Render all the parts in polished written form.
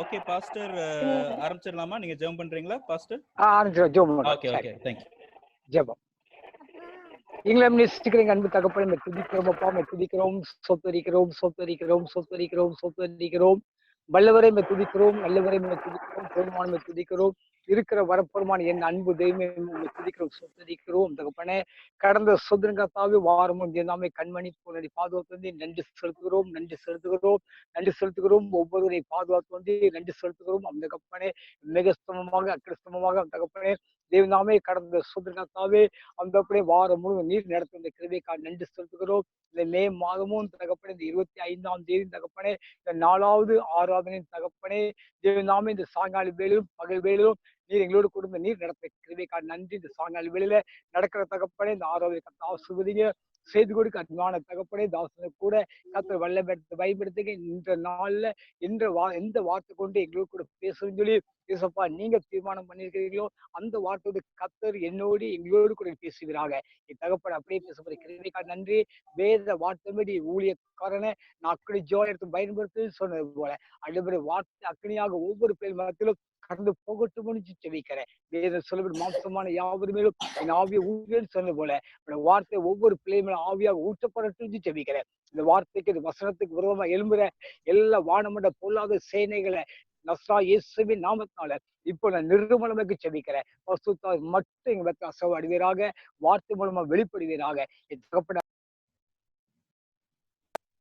Okay pastor, ஆரம்பிச்சிடலாமா? நீங்க ஜெபம் பண்றீங்களா pastor? Okay okay, thank you. ஜெபம். எங்களை நேசிக்கிறீங்க அன்பு தகப்பனே, துதிக்கிறோம் அப்பா, துதிக்கிறோம், சொத்தரிக்கிறோம் சொத்தரிக்கிறோம் சொத்தரிக்கிறோம் சொத்தரிக்கிறோம். வல்லவரை துதிக்கிறோம், நல்லவரை துதிக்கிறோம், போதுமான துதிக்கிறோம், இருக்கிற வரப்பெருமான என் அன்பு தெய்வமே துதிக்கிறோம் சொத்தரிக்கிறோம் தகப்பனே. கடந்த சுதந்திரத்தாவே வாரமும் எல்லாமே கண்மணி போனதை பாதுகாத்து வந்து நன்றி செலுத்துகிறோம், நன்றி செலுத்துகிறோம், நன்றி செலுத்துகிறோம். ஒவ்வொருவரை பாதுகாத்து வந்து நன்றி செலுத்துகிறோம். அந்த தகப்பனே மிகஸ்தமமாக அக்கிரஸ்தமமாக தகப்பனே தேவனாமே கடந்த சுதந்திரத்தாவே அந்த அப்படியே வாரம் முழு நீர் நடத்தும் இந்த கிருபைக்காக நன்றி செலுத்துகிறோம். இந்த மே மாதமும் தகப்பனே இந்த 25ஆம் தேதி தகப்பனே இந்த 4வது ஆராதனை தகப்பனே தேவனாமே இந்த சாயங்கால வேளையிலும் பகல் வேளையிலும் நீர் எங்களோடு கொடுத்த நீர் நடத்த கிருபைக்காக நன்றி. இந்த சாயங்கால வேளையில நடக்கிற தகப்பனே இந்த ஆராதனை கத்த ஆசீர்வதிங்க, செய்து கொடுக்க அன்பான தகப்பனே தாசனுக்கு கூட கத்தர் வல்லபடுத்த பயன்படுத்துங்க. இந்த நாள்ல எந்த வார்த்தை கொண்டு எங்களோடு கூட பேசுன்னு சொல்லி ஏசப்பா நீங்க தீர்மானம் பண்ணியிருக்கிறீர்களோ அந்த வார்த்தையோடு கத்தர் என்னோடு எங்களோடு கூட பேசுகிறாங்க. என் தகப்பன் அப்படியே பேசப்படுற கிருபைக்காக நன்றி. வேத வார்த்தைபடி ஊழியக்காரனை நான் அக்கடி ஜோய் எடுத்து பயன்படுத்தி சொன்னது போல அடுபடி வார்த்தை அக்கனியாக ஒவ்வொரு பேர் மரத்திலும் கடந்து போகட்டும் முடிச்சு செவிக்கிறேன். வேத சொல்லப்படி மாம்சமான யாவரு மேலும் என் ஆவியை ஊழியன்னு சொன்னது போல வார்த்தை ஒவ்வொரு பிள்ளை மேலும் ஆவியாக ஊற்றப்படட்டும் செவிக்கிறேன். இந்த வார்த்தைக்கு இந்த வசனத்துக்கு விரோதமா எழும்புற எல்லா வானமண்ட பொல்லாத சேனைகளை நஸ்ரா இயேசுவின் நாமத்தால இப்போ நான் நிர்மலமைக்கு செபிக்கிறேன். பரிசுத்தாவின் மட்டும் எங்க பத்தி அசைவு அடைவீராக, வார்த்தை மூலமா வெளிப்படுவீராக. என் தகப்பன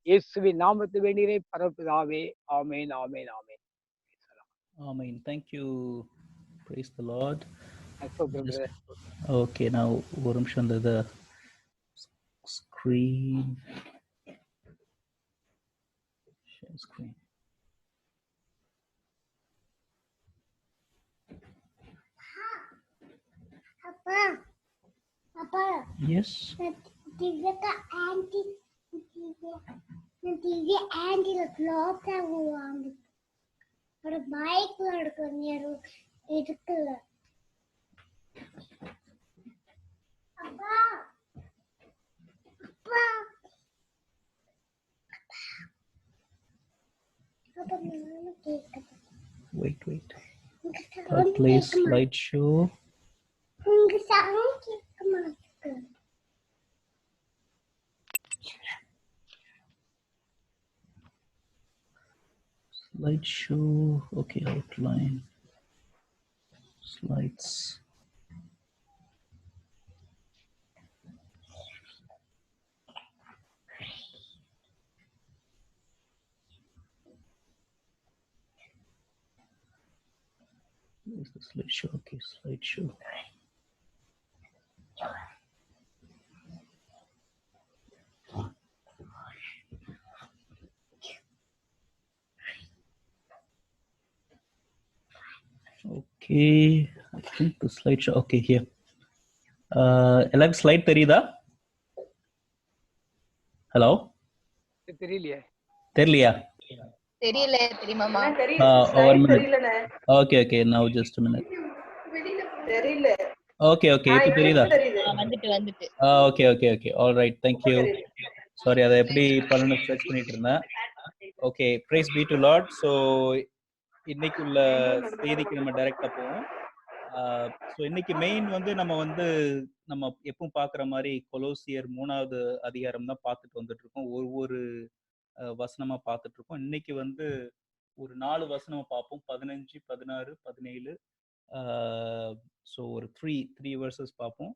இயேசுவின் நாமத்தை வேண்டியதை பரப்பிதாவே. ஆமேன் ஆமேன் ஆமேன் ஆமேன். Thank you. Praise the Lord. Okay, now ஒரு நிமிஷம் அந்த screen. Share screen. Papa. Yes. TV ka auntie la cloth வாங்கு. ஒரு பைக் எடுக்கணும் இருக்குல்ல. அப்பா அப்பா அப்பா நான் கேட்க. Wait. Please slideshow. உங்க சவுண்ட் கேட்க மாட்டேங்குது. Slideshow. Okay, outline. Slides. Where's the slideshow? Okay, slideshow. Okay, I think the slideshow. Okay, here. Elab slide தெரியுதா? Hello? தெரியலையா? தெரியல தெரியுமாமா? Okay, now just a minute. தெரியல. Okay, இப்போ தெரியுதா? வந்துட்டு. Okay. All right, thank you. Sorry, அதை எப்படி பண்ணனும் சர்ச் பண்ணிட்டு இருந்தேன். Okay, praise be to Lord. So இன்னைக்கு உள்ள செய்திக்கு நம்ம டைரக்டா போவோம். ஸோ இன்னைக்கு மெயின் நம்ம எப்பவும் பார்க்குற மாதிரி கொலோசியர் 3வது அதிகாரம் தான் பார்த்துட்டு வந்துட்டு இருக்கோம். ஒவ்வொரு வசனமா பார்த்துட்டு இருக்கோம். இன்னைக்கு ஒரு 4 வசனமா பார்ப்போம். 15, 16, 17. ஸோ ஒரு த்ரீ வெர்சஸ் பார்ப்போம்.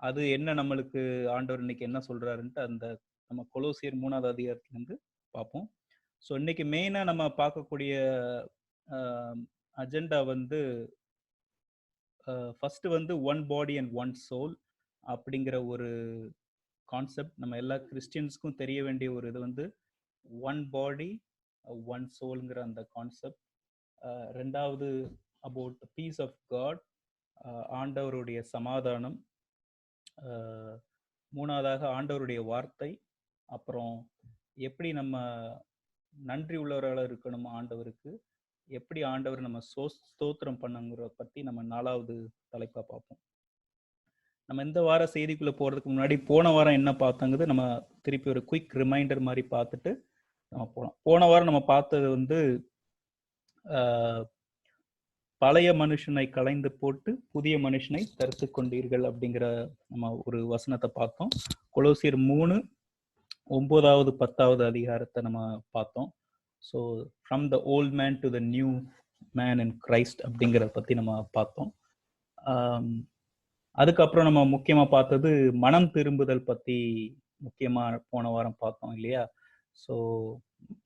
அது என்ன நம்மளுக்கு ஆண்டவர் இன்னைக்கு என்ன சொல்றாருன்ட்டு அந்த நம்ம கொலோசியர் 3வது அதிகாரத்துலேருந்து பார்ப்போம். ஸோ இன்னைக்கு மெயினாக நம்ம பார்க்கக்கூடிய agenda first one body and one soul அப்படிங்கிற ஒரு கான்செப்ட் நம்ம எல்லா கிறிஸ்டியன்ஸ்க்கும் தெரிய வேண்டிய ஒரு இது ஒன் பாடி ஒன் சோல்ங்கிற அந்த கான்செப்ட். ரெண்டாவது அபவுட் பீஸ் ஆஃப் காட், ஆண்டவருடைய சமாதானம். மூணாவதாக ஆண்டவருடைய வார்த்தை. அப்புறம் எப்படி நம்ம நன்றி உள்ளவர்களாக இருக்கணும் ஆண்டவருக்கு, எப்படி ஆண்டவர் நம்ம ஸ்தோத்திரம் பண்ணுங்கிற பற்றி நம்ம 4வது தலைப்பாக பார்ப்போம். நம்ம இந்த வார செய்திக்குள்ளே போகிறதுக்கு முன்னாடி போன வாரம் என்ன பார்த்தாங்கிறது நம்ம திருப்பி ஒரு குயிக் ரிமைண்டர் மாதிரி பார்த்துட்டு நம்ம போகலாம். போன வாரம் நம்ம பார்த்தது வந்து பழைய மனுஷனை களைந்து போட்டு புதிய மனுஷனை தரித்து கொண்டீர்கள் அப்படிங்கிற நம்ம ஒரு வசனத்தை பார்த்தோம். கொலோசியர் 3 9வது 10வது அதிகாரத்தை நம்ம பார்த்தோம். So from the old man to the new man in Christ அப்படிங்கிறத பற்றி நம்ம பார்த்தோம். அதுக்கப்புறம் நம்ம முக்கியமாக பார்த்தது மனம் திரும்புதல் பற்றி முக்கியமாக போன வாரம் பார்த்தோம் இல்லையா. ஸோ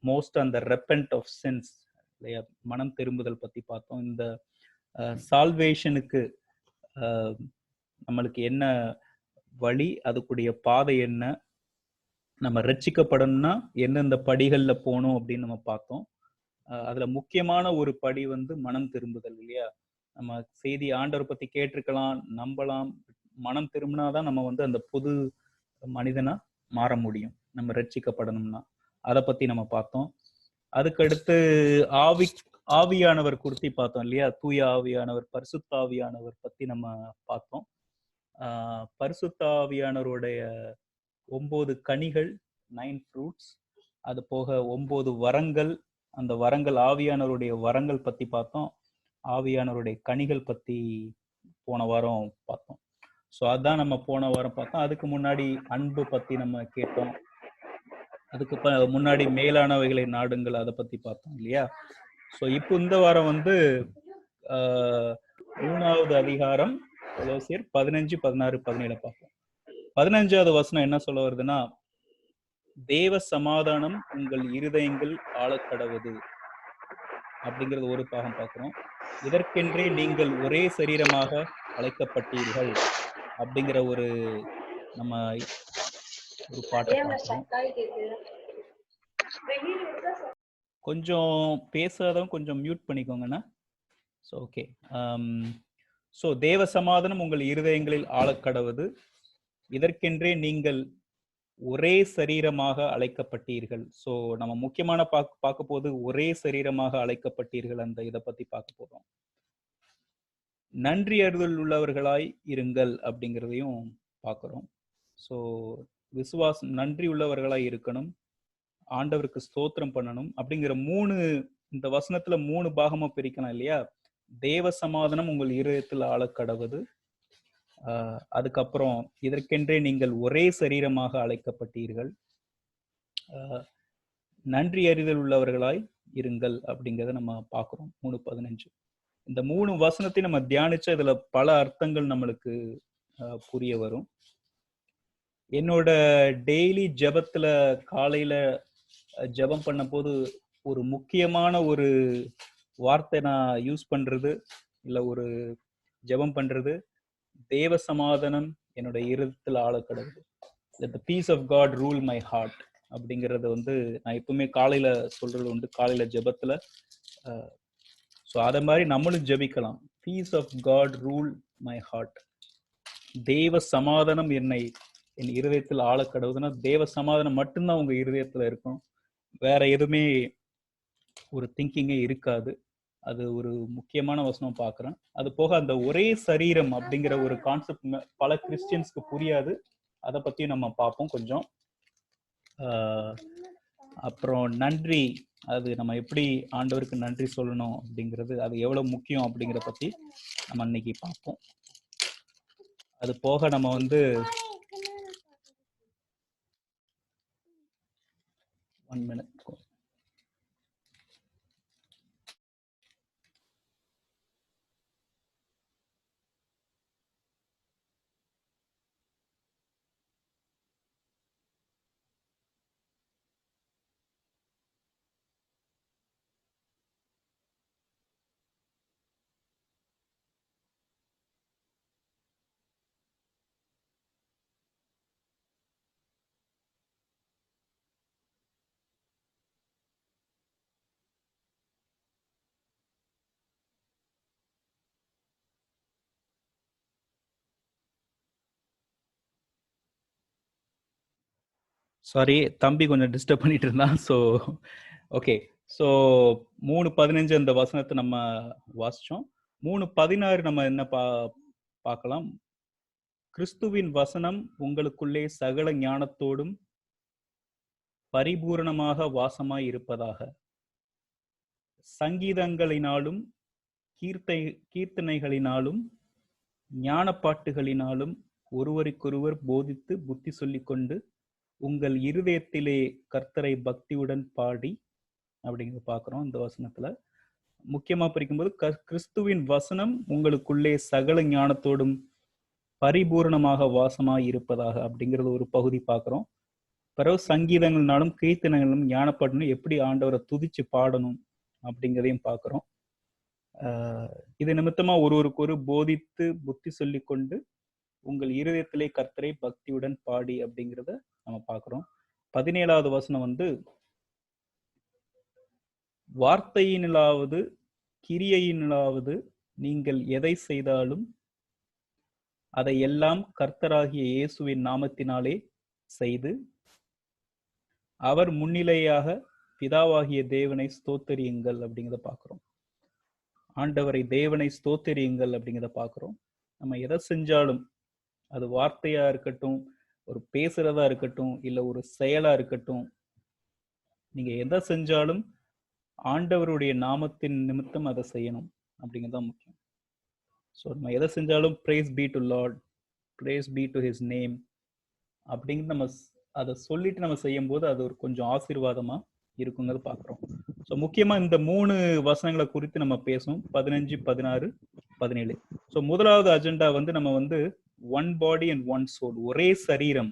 மோஸ்ட் அந்த ரெப்பென்ட் ஆஃப் சின்ஸ் இல்லையா, மனம் திரும்புதல் பற்றி பார்த்தோம். இந்த சால்வேஷனுக்கு நம்மளுக்கு என்ன வழி, அதுக்குடைய பாதை என்ன, நம்ம ரட்சிக்கப்படணும்னா எந்தெந்த படிகளில் போகணும் அப்படின்னு நம்ம பார்த்தோம். அதில் முக்கியமான ஒரு படி வந்து மனம் திரும்புதல் இல்லையா. நம்ம செய்தி ஆண்டவர் பற்றி கேட்டிருக்கலாம், நம்பலாம், மனம் திரும்பினாதான் நம்ம வந்து அந்த புது மனிதனா மாற முடியும், நம்ம ரட்சிக்கப்படணும்னா. அதை பற்றி நம்ம பார்த்தோம். அதுக்கடுத்து ஆவியானவர் குறித்து பார்த்தோம் இல்லையா. தூய ஆவியானவர், பரிசுத்த ஆவியானவர் பற்றி நம்ம பார்த்தோம். பரிசுத்த ஆவியானவருடைய 9 கனிகள், 9 ஃப்ரூட்ஸ், அது போக 9 வரங்கள், அந்த வரங்கள் ஆவியானவருடைய வரங்கள் பற்றி பார்த்தோம். ஆவியானவருடைய கனிகள் பற்றி போன வாரம் பார்த்தோம். ஸோ அதான் நம்ம போன வாரம் பார்த்தோம். அதுக்கு முன்னாடி அன்பு பற்றி நம்ம கேட்டோம். அதுக்கு முன்னாடி மேலானவைகளை நாடுங்கள், அதை பற்றி பார்த்தோம் இல்லையா. ஸோ இப்போ இந்த வாரம் வந்து 3வது அதிகாரம் கொலோசியர் 15, 16, 17 பார்ப்போம். 15வது வசனம் என்ன சொல்ல வருதுன்னா, தேவ சமாதானம் உங்கள் இருதயங்கள் ஆளக்கடவுது அப்படிங்கிறது ஒரு பாகம் பார்க்கிறோம். இதற்கென்றே நீங்கள் ஒரே சரீரமாக அழைக்கப்பட்டீர்கள் அப்படிங்கிற ஒரு நம்ம ஒரு பாட்டை பார்க்கிறோம். கொஞ்சம் பேசாதவங்க கொஞ்சம் மியூட் பண்ணிக்கோங்கண்ணா. So okay. ஸோ தேவ சமாதானம் உங்கள் இருதயங்களில் ஆளக்கடவுது, இதற்கென்றே நீங்கள் ஒரே சரீரமாக அழைக்கப்பட்டீர்கள். ஸோ நம்ம முக்கியமான பார்க்க போது ஒரே சரீரமாக அழைக்கப்பட்டீர்கள், அந்த இதை பத்தி பார்க்க போறோம். நன்றி அறிதல் உள்ளவர்களாய் இருங்கள் அப்படிங்கிறதையும் பார்க்குறோம். ஸோ விசுவாசம், நன்றி உள்ளவர்களாய் இருக்கணும், ஆண்டவருக்கு ஸ்தோத்திரம் பண்ணணும் அப்படிங்கிற இந்த வசனத்துல 3 பாகமா பிரிக்கலாம் இல்லையா. தேவ சமாதானம் உங்கள் இருதயத்தில் ஆளக்கடவுது, அதுக்கப்புறம் இதற்கென்றே நீங்கள் ஒரே சரீரமாக அழைக்கப்பட்டீர்கள், நன்றி அறிதல் உள்ளவர்களாய் இருங்கள் அப்படிங்கிறத நம்ம பார்க்குறோம். 3:15 இந்த 3 வசனத்தை நம்ம தியானிச்சா இதுல பல அர்த்தங்கள் நம்மளுக்கு புரிய வரும். என்னோட டெய்லி ஜெபத்துல காலையில ஜெபம் பண்ண போது ஒரு முக்கியமான ஒரு வார்த்தை நான் யூஸ் பண்றது, இல்லை ஒரு ஜெபம் பண்றது, தேவ சமாதானம் என்னோட இருதயத்தில் ஆளக்கடவுது, let the peace of God rule my heart அப்படிங்கறது வந்து நான் எப்பவுமே காலையில சொல்றது உண்டு, காலையில ஜெபத்துல. ஸோ அதை மாதிரி நம்மளும் ஜெபிக்கலாம். Peace of God rule my heart, தேவ சமாதானம் என் இருதயத்தில் ஆளக்கடவுதுன்னா தேவ சமாதானம் மட்டும்தான் உங்க இருதயத்துல இருக்கும், வேற எதுவுமே ஒரு திங்கிங்கே இருக்காது. அது ஒரு முக்கியமான வசனம் பார்க்குறேன். அது போக அந்த ஒரே சரீரம் அப்படிங்கிற ஒரு கான்செப்ட் பல கிறிஸ்டியன்ஸ்க்கு புரியாது, அதை பற்றியும் நம்ம பார்ப்போம் கொஞ்சம். அப்புறம் நன்றி, அது நம்ம எப்படி ஆண்டவருக்கு நன்றி சொல்லணும் அப்படிங்கிறது, அது எவ்வளவு முக்கியம் அப்படிங்கிறத பற்றி நம்ம இன்னைக்கு பார்ப்போம். அது போக நம்ம வந்து 1 minute. சாரி, தம்பி கொஞ்சம் டிஸ்டர்ப் பண்ணிட்டு இருந்தான். So okay. ஸோ 3:15 அந்த வசனத்தை நம்ம வாசிச்சோம். 3:16 நம்ம என்ன பார்க்கலாம். கிறிஸ்துவின் வசனம் உங்களுக்குள்ளே சகல ஞானத்தோடும் பரிபூரணமாக வாசமாய் இருப்பதாக. சங்கீதங்களினாலும் கீர்த்தனைகளினாலும் ஞானப்பாட்டுகளினாலும் ஒருவருக்கொருவர் போதித்து புத்தி சொல்லிக்கொண்டு உங்கள் இருதயத்திலே கர்த்தரை பக்தியுடன் பாடி அப்படிங்கிறத பார்க்குறோம். இந்த வசனத்துல முக்கியமா பிரிக்கும்போது கிறிஸ்துவின் வசனம் உங்களுக்குள்ளே சகல ஞானத்தோடும் பரிபூர்ணமாக வாசமாய் இருப்பதாக அப்படிங்கிறது ஒரு பகுதி பார்க்குறோம். பிறகு சங்கீதங்கள்னாலும் கீர்த்தனைகளும் ஞானப்பாடணும் எப்படி ஆண்டவரை துதிச்சு பாடணும் அப்படிங்கிறதையும் பார்க்குறோம். இது நிமித்தமா ஒருவருக்கு ஒரு போதித்து புத்தி சொல்லி கொண்டு உங்கள் இருதயத்திலே கர்த்தரை பக்தியுடன் பாடி அப்படிங்கிறத நம்ம பார்க்குறோம். 17வது வசனம் வார்த்தையினாலாவது கிரியையினாலாவது நீங்கள் எதை செய்தாலும் அதை எல்லாம் கர்த்தராகிய இயேசுவின் நாமத்தினாலே செய்து அவர் முன்னிலையாக பிதாவாகிய தேவனை ஸ்தோத்தரியுங்கள் அப்படிங்கிறத பார்க்குறோம். ஆண்டவரை தேவனை ஸ்தோத்தரியுங்கள் அப்படிங்கிறத பார்க்குறோம். நம்ம எதை செஞ்சாலும் அது வார்த்தையா இருக்கட்டும், ஒரு பேசுறதா இருக்கட்டும், இல்லை ஒரு செயலா இருக்கட்டும், நீங்க எதை செஞ்சாலும் ஆண்டவருடைய நாமத்தின் நிமித்தம் அதை செய்யணும் அப்படிங்கிறதான் முக்கியம். ஸோ நம்ம எதை செஞ்சாலும் praise be to Lord, praise be to his name அப்படிங்கிறது நம்ம அதை சொல்லிட்டு நம்ம செய்யும் போது அது ஒரு கொஞ்சம் ஆசீர்வாதமா இருக்குங்கிறது பார்க்குறோம். ஸோ முக்கியமா இந்த 3 வசனங்களை குறித்து நம்ம பேசும் 15, 16, 17. ஸோ முதலாவது அஜெண்டா நம்ம one body and one soul, ஒரே சரீரம்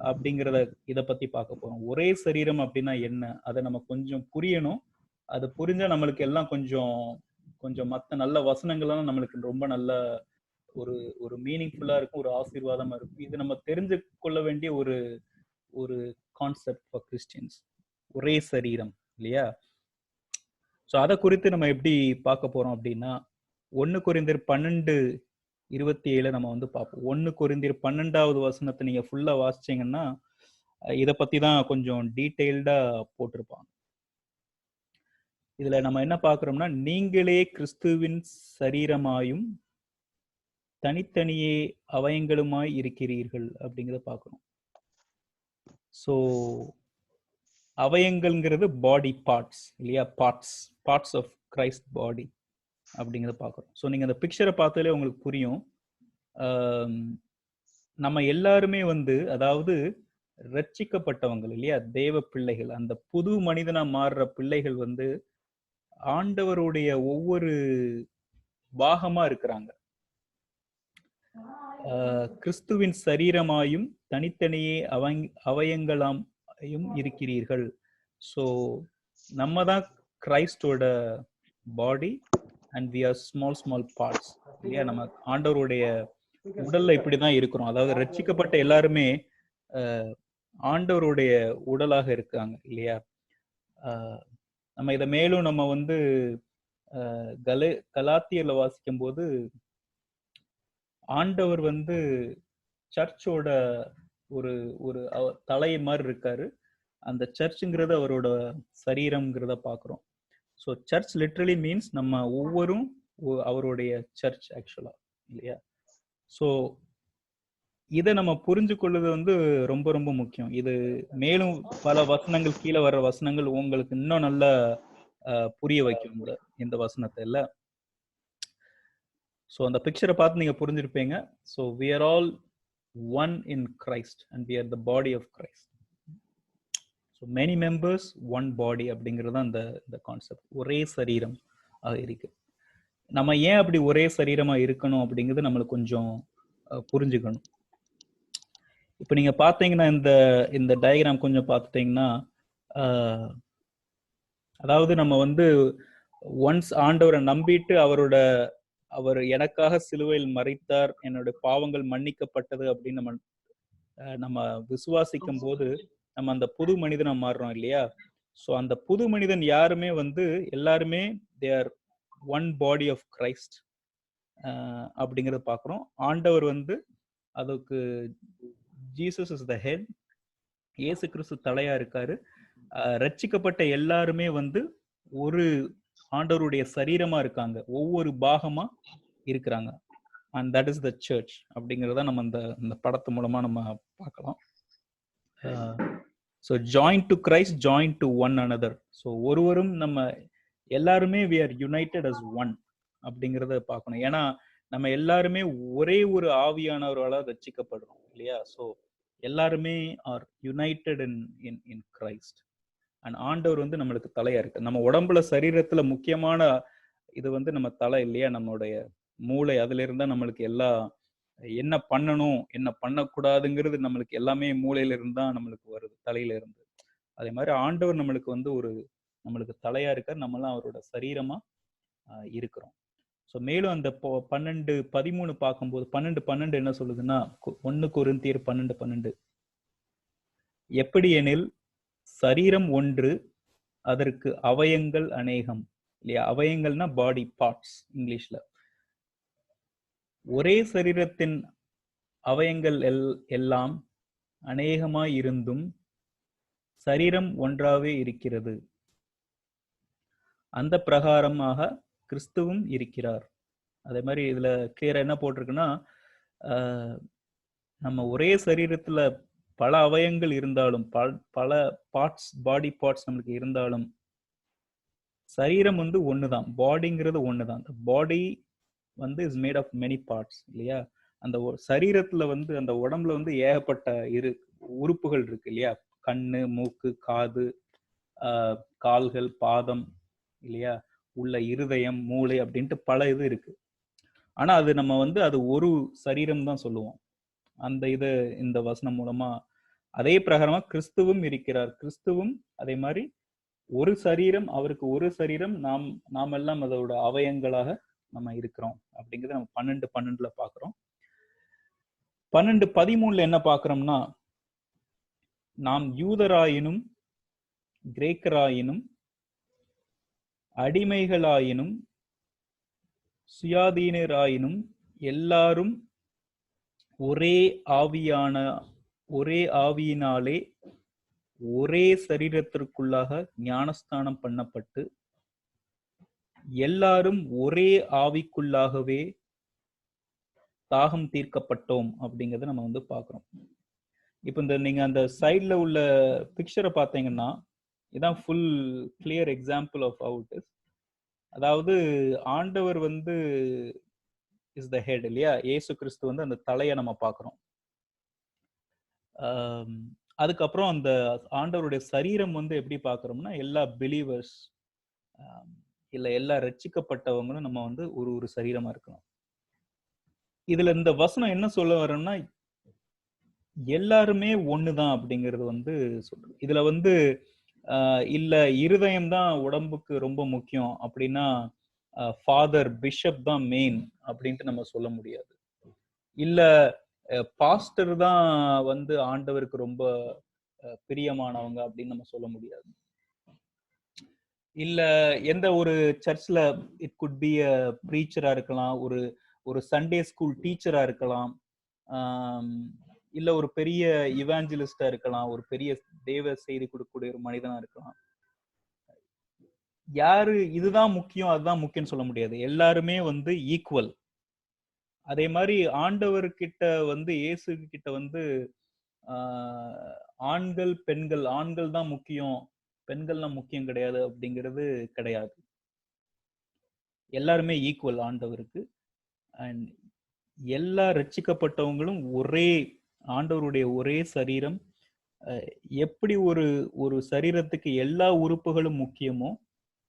அப்படிங்கிறத இதை பத்தி பார்க்க போறோம். ஒரே சரீரம் அப்படின்னா என்ன, அதை நம்ம கொஞ்சம் புரியணும். அது புரிஞ்சா நம்மளுக்கு எல்லாம் கொஞ்சம் கொஞ்சம் மற்ற நல்ல வசனங்கள்லாம் நம்மளுக்கு ரொம்ப நல்ல ஒரு ஒரு மீனிங்ஃபுல்லா இருக்கும், ஒரு ஆசீர்வாதமா இருக்கும். இது நம்ம தெரிஞ்சு கொள்ள வேண்டிய ஒரு ஒரு கான்செப்ட் ஃபார் கிறிஸ்டியன்ஸ். ஒரே சரீரம் இல்லையா? ஸோ அதை குறித்து நம்ம எப்படி பார்க்க போறோம் அப்படின்னா 1 கொரிந்தியர் 12:27 நம்ம பார்ப்போம். 1 கொரிந்தியர் 12வது வசனத்தை நீங்க ஃபுல்லா வாசிச்சீங்கன்னா இதை பத்தி தான் கொஞ்சம் டீட்டெயில்டா போட்டிருப்பாங்க. இதுல நம்ம என்ன பார்க்கிறோம்னா, நீங்களே கிறிஸ்துவின் சரீரமாயும் தனித்தனியே அவயங்களுமாய் இருக்கிறீர்கள் அப்படிங்கிறத பார்க்கிறோம். ஸோ அவயங்கள்ங்கிறது பாடி பார்ட்ஸ் இல்லையா? பார்ட்ஸ் ஆஃப் கிரைஸ்ட் பாடி அப்படிங்கிறத பார்க்குறோம். ஸோ நீங்கள் அந்த பிக்சரை பார்த்தாலே உங்களுக்கு புரியும். நம்ம எல்லாருமே அதாவது ரட்சிக்கப்பட்டவங்க இல்லையா, தேவ பிள்ளைகள். அந்த புது மனிதனா மாறுற பிள்ளைகள் ஆண்டவருடைய ஒவ்வொரு பாகமா இருக்கிறாங்க. கிறிஸ்துவின் சரீரமாயும் தனித்தனியே அவயங்களாயும் இருக்கிறீர்கள். ஸோ நம்ம தான் கிரைஸ்டோட body and we are small parts இல்லையா? நம்ம ஆண்டவருடைய உடல்ல இப்படிதான் இருக்கிறோம். அதாவது ரட்சிக்கப்பட்ட எல்லாருமே ஆண்டவருடைய உடலாக இருக்காங்க இல்லையா? நம்ம இதை மேலும் நம்ம கலாத்தியர்ல வாசிக்கும் போது ஆண்டவர் சர்ச்சோட ஒரு ஒரு தலை மாதிரி இருக்காரு. அந்த சர்ச்சுங்கிறது அவரோட சரீரம்ங்கிறத பார்க்குறோம். ஸோ சர்ச் லிட்ரலி மீன்ஸ் நம்ம ஒவ்வொரும் அவருடைய சர்ச் ஆக்சுவலா இல்லையா? ஸோ இதை நம்ம புரிஞ்சு கொள்வது ரொம்ப ரொம்ப முக்கியம். இது மேலும் பல வசனங்கள், கீழே வர்ற வசனங்கள் உங்களுக்கு இன்னும் நல்லா புரிய வைக்கும் இந்த வசனத்தை இல்ல. ஸோ அந்த பிக்சரை பார்த்து நீங்க புரிஞ்சிருப்பீங்க. So we are all one in Christ and we are the body of Christ. So many members, one body அப்படிங்கிறது தான் இந்த கான்செப்ட். ஒரே சரீரம் இருக்கு. நம்ம ஏன் அப்படி ஒரே சரீரமா இருக்கணும் அப்படிங்கிறது நம்மளுக்கு கொஞ்சம் புரிஞ்சுக்கணும். இப்போ நீங்க பார்த்தீங்கன்னா இந்த டயக்ராம் கொஞ்சம் பார்த்துட்டீங்கன்னா, அதாவது நம்ம ஒன்ஸ் ஆண்டவரை நம்பிட்டு அவர் எனக்காக சிலுவையில் மரித்தார், என்னுடைய பாவங்கள் மன்னிக்கப்பட்டது அப்படின்னு நம்ம விசுவாசிக்கும் போது நம்ம அந்த புது மனிதனா மாறுறோம் இல்லையா? ஸோ அந்த புது மனிதன் யாருமே எல்லாருமே they are one body of Christ அப்படிங்கிறத பார்க்குறோம். ஆண்டவர் அதுக்கு ஜீசஸ் இஸ் த ஹெட், இயேசு கிறிஸ்து தலையா இருக்காரு. ரட்சிக்கப்பட்ட எல்லாருமே ஒரு ஆண்டவருடைய சரீரமா இருக்காங்க, ஒவ்வொரு பாகமா இருக்கிறாங்க. And that is the church அப்படிங்கிறத நம்ம இந்த படத்து மூலமா நம்ம பார்க்கலாம். So join to Christ, join to one another. So ஒருவரும் நம்ம எல்லாருமே we are united as one அப்படிங்கிறத பார்க்கணும். ஏன்னா நம்ம எல்லாருமே ஒரே ஒரு ஆவியானவரால் ரட்சிக்கப்படுறோம் இல்லையா? ஸோ எல்லாருமே are united in Christ. And ஆண்டவர் வந்து நம்மளுக்கு தலையா இருக்கு. நம்ம உடம்புல சரீரத்துல முக்கியமான இது வந்து நம்ம தலை இல்லையா? நம்மளுடைய மூளை. அதுல இருந்தா நம்மளுக்கு எல்லா என்ன பண்ணணும் என்ன பண்ணக்கூடாதுங்கிறது நம்மளுக்கு எல்லாமே மூளையில இருந்தா நம்மளுக்கு வருது, தலையில இருந்து. அதே மாதிரி ஆண்டவர் நம்மளுக்கு வந்து நம்மளுக்கு தலையா இருக்கார். நம்மளாம் அவரோட சரீரமா இருக்கிறோம். ஸோ மேலும் அந்த 12:13 பார்க்கும்போது 12:12 என்ன சொல்லுதுன்னா, 1 கொரிந்தியர் 12:12, எப்படி எனில் சரீரம் ஒன்று, அதற்கு அவயங்கள் அநேகம் இல்லையா? அவயங்கள்னா பாடி பார்ட்ஸ் இங்கிலீஷ்ல. ஒரே சரீரத்தின் அவயங்கள் எல்லாம் அநேகமாய் இருந்தும் சரீரம் ஒன்றாவே இருக்கிறது. அந்த பிரகாரமாக கிறிஸ்துவும் இருக்கிறார். அதே மாதிரி இதுல கிளியரா என்ன போட்டிருக்குன்னா, நம்ம ஒரே சரீரத்துல பல அவயங்கள் இருந்தாலும், பல பார்ட்ஸ், பாடி பார்ட்ஸ் நம்மளுக்கு இருந்தாலும் சரீரம் வந்து ஒண்ணுதான். பாடிங்கிறது ஒண்ணுதான். பாடி வந்து is made of many parts இல்லையா? அந்த சரீரத்துல வந்து அந்த உடம்புல வந்து ஏகப்பட்ட உறுப்புகள் இருக்கு இல்லையா? கண்ணு, மூக்கு, காது, கால்கள், பாதம் இல்லையா? உள்ள இருதயம், மூளை அப்படின்ட்டு பல இது இருக்கு. ஆனா அது நம்ம வந்து அது ஒரு சரீரம் தான் சொல்லுவோம். அந்த இது இந்த வசனம் மூலமா அதே பிரகாரமா கிறிஸ்துவும் இருக்கிறார். கிறிஸ்துவும் அதே மாதிரி ஒரு சரீரம், அவருக்கு ஒரு சரீரம், நாம் எல்லாம் அதோட அவயங்களாக நம்ம இருக்கிறோம் அப்படிங்கிறத நம்ம 12:12 பாக்குறோம். 12:13 என்ன பாக்குறோம்னா, நாம் யூதராயினும் கிரேக்கராயினும் அடிமைகளாயினும் சுயாதீனராயினும் எல்லாரும் ஒரே ஆவியினாலே ஒரே சரீரத்திற்குள்ளாக ஞானஸ்தானம் பண்ணப்பட்டு எல்லாரும் ஒரே ஆவிக்குள்ளாகவே தாகம் தீர்க்கப்பட்டோம் அப்படிங்கறத நம்ம வந்து பாக்குறோம். இப்ப நீங்க அந்த சைட்ல உள்ள பிக்சரை பார்த்தீங்கன்னா, இதான் full clear example of how it is. அதாவது ஆண்டவர் வந்து இஸ் த ஹெட் இல்லையா? இயேசு கிறிஸ்து வந்து அந்த தலையை நம்ம பார்க்கிறோம். அதுக்கப்புறம் அந்த ஆண்டவருடைய சரீரம் வந்து எப்படி பார்க்கிறோம்னா, எல்லா பிலீவர்ஸ் இல்ல எல்லா ரட்சிக்கப்பட்டவங்களும் நம்ம வந்து ஒரு சரீரமா இருக்கணும். இதுல இந்த வசனம் என்ன சொல்ல வரோம்னா, எல்லாருமே ஒண்ணுதான் அப்படிங்கிறது வந்து சொல்றது. இதுல வந்து இல்ல இருதயம் தான் உடம்புக்கு ரொம்ப முக்கியம் அப்படின்னா ஃபாதர் பிஷப் தான் மெயின் அப்படின்ட்டு நம்ம சொல்ல முடியாது. இல்ல பாஸ்டர் தான் வந்து ஆண்டவருக்கு ரொம்ப பிரியமானவங்க அப்படின்னு நம்ம சொல்ல முடியாது. இல்ல எந்த ஒரு சர்ச்ல இட் குட் பி அ ப்ரீச்சரா இருக்கலாம், ஒரு சண்டே ஸ்கூல் டீச்சரா இருக்கலாம், இல்ல ஒரு பெரிய இவாஞ்சலிஸ்டா இருக்கலாம், ஒரு பெரிய தேவ செய்தி கொடுக்கக்கூடிய ஒரு மனிதனா இருக்கலாம். யாரு இதுதான் முக்கியம் அதுதான் முக்கியம் சொல்ல முடியாது. எல்லாருமே வந்து ஈக்குவல். அதே மாதிரி ஆண்டவர்கிட்ட வந்து இயேசு கிட்ட வந்து ஆண்கள் பெண்கள், ஆண்கள் தான் முக்கியம் பெண்கள்லாம் முக்கியம் கிடையாது அப்படிங்கிறது கிடையாது. எல்லாருமே ஈக்குவல் ஆண்டவருக்கு. அண்ட் எல்லா ரட்சிக்கப்பட்டவங்களும் ஒரே ஆண்டவருடைய ஒரே சரீரம். எப்படி ஒரு சரீரத்துக்கு எல்லா உறுப்புகளும் முக்கியமோ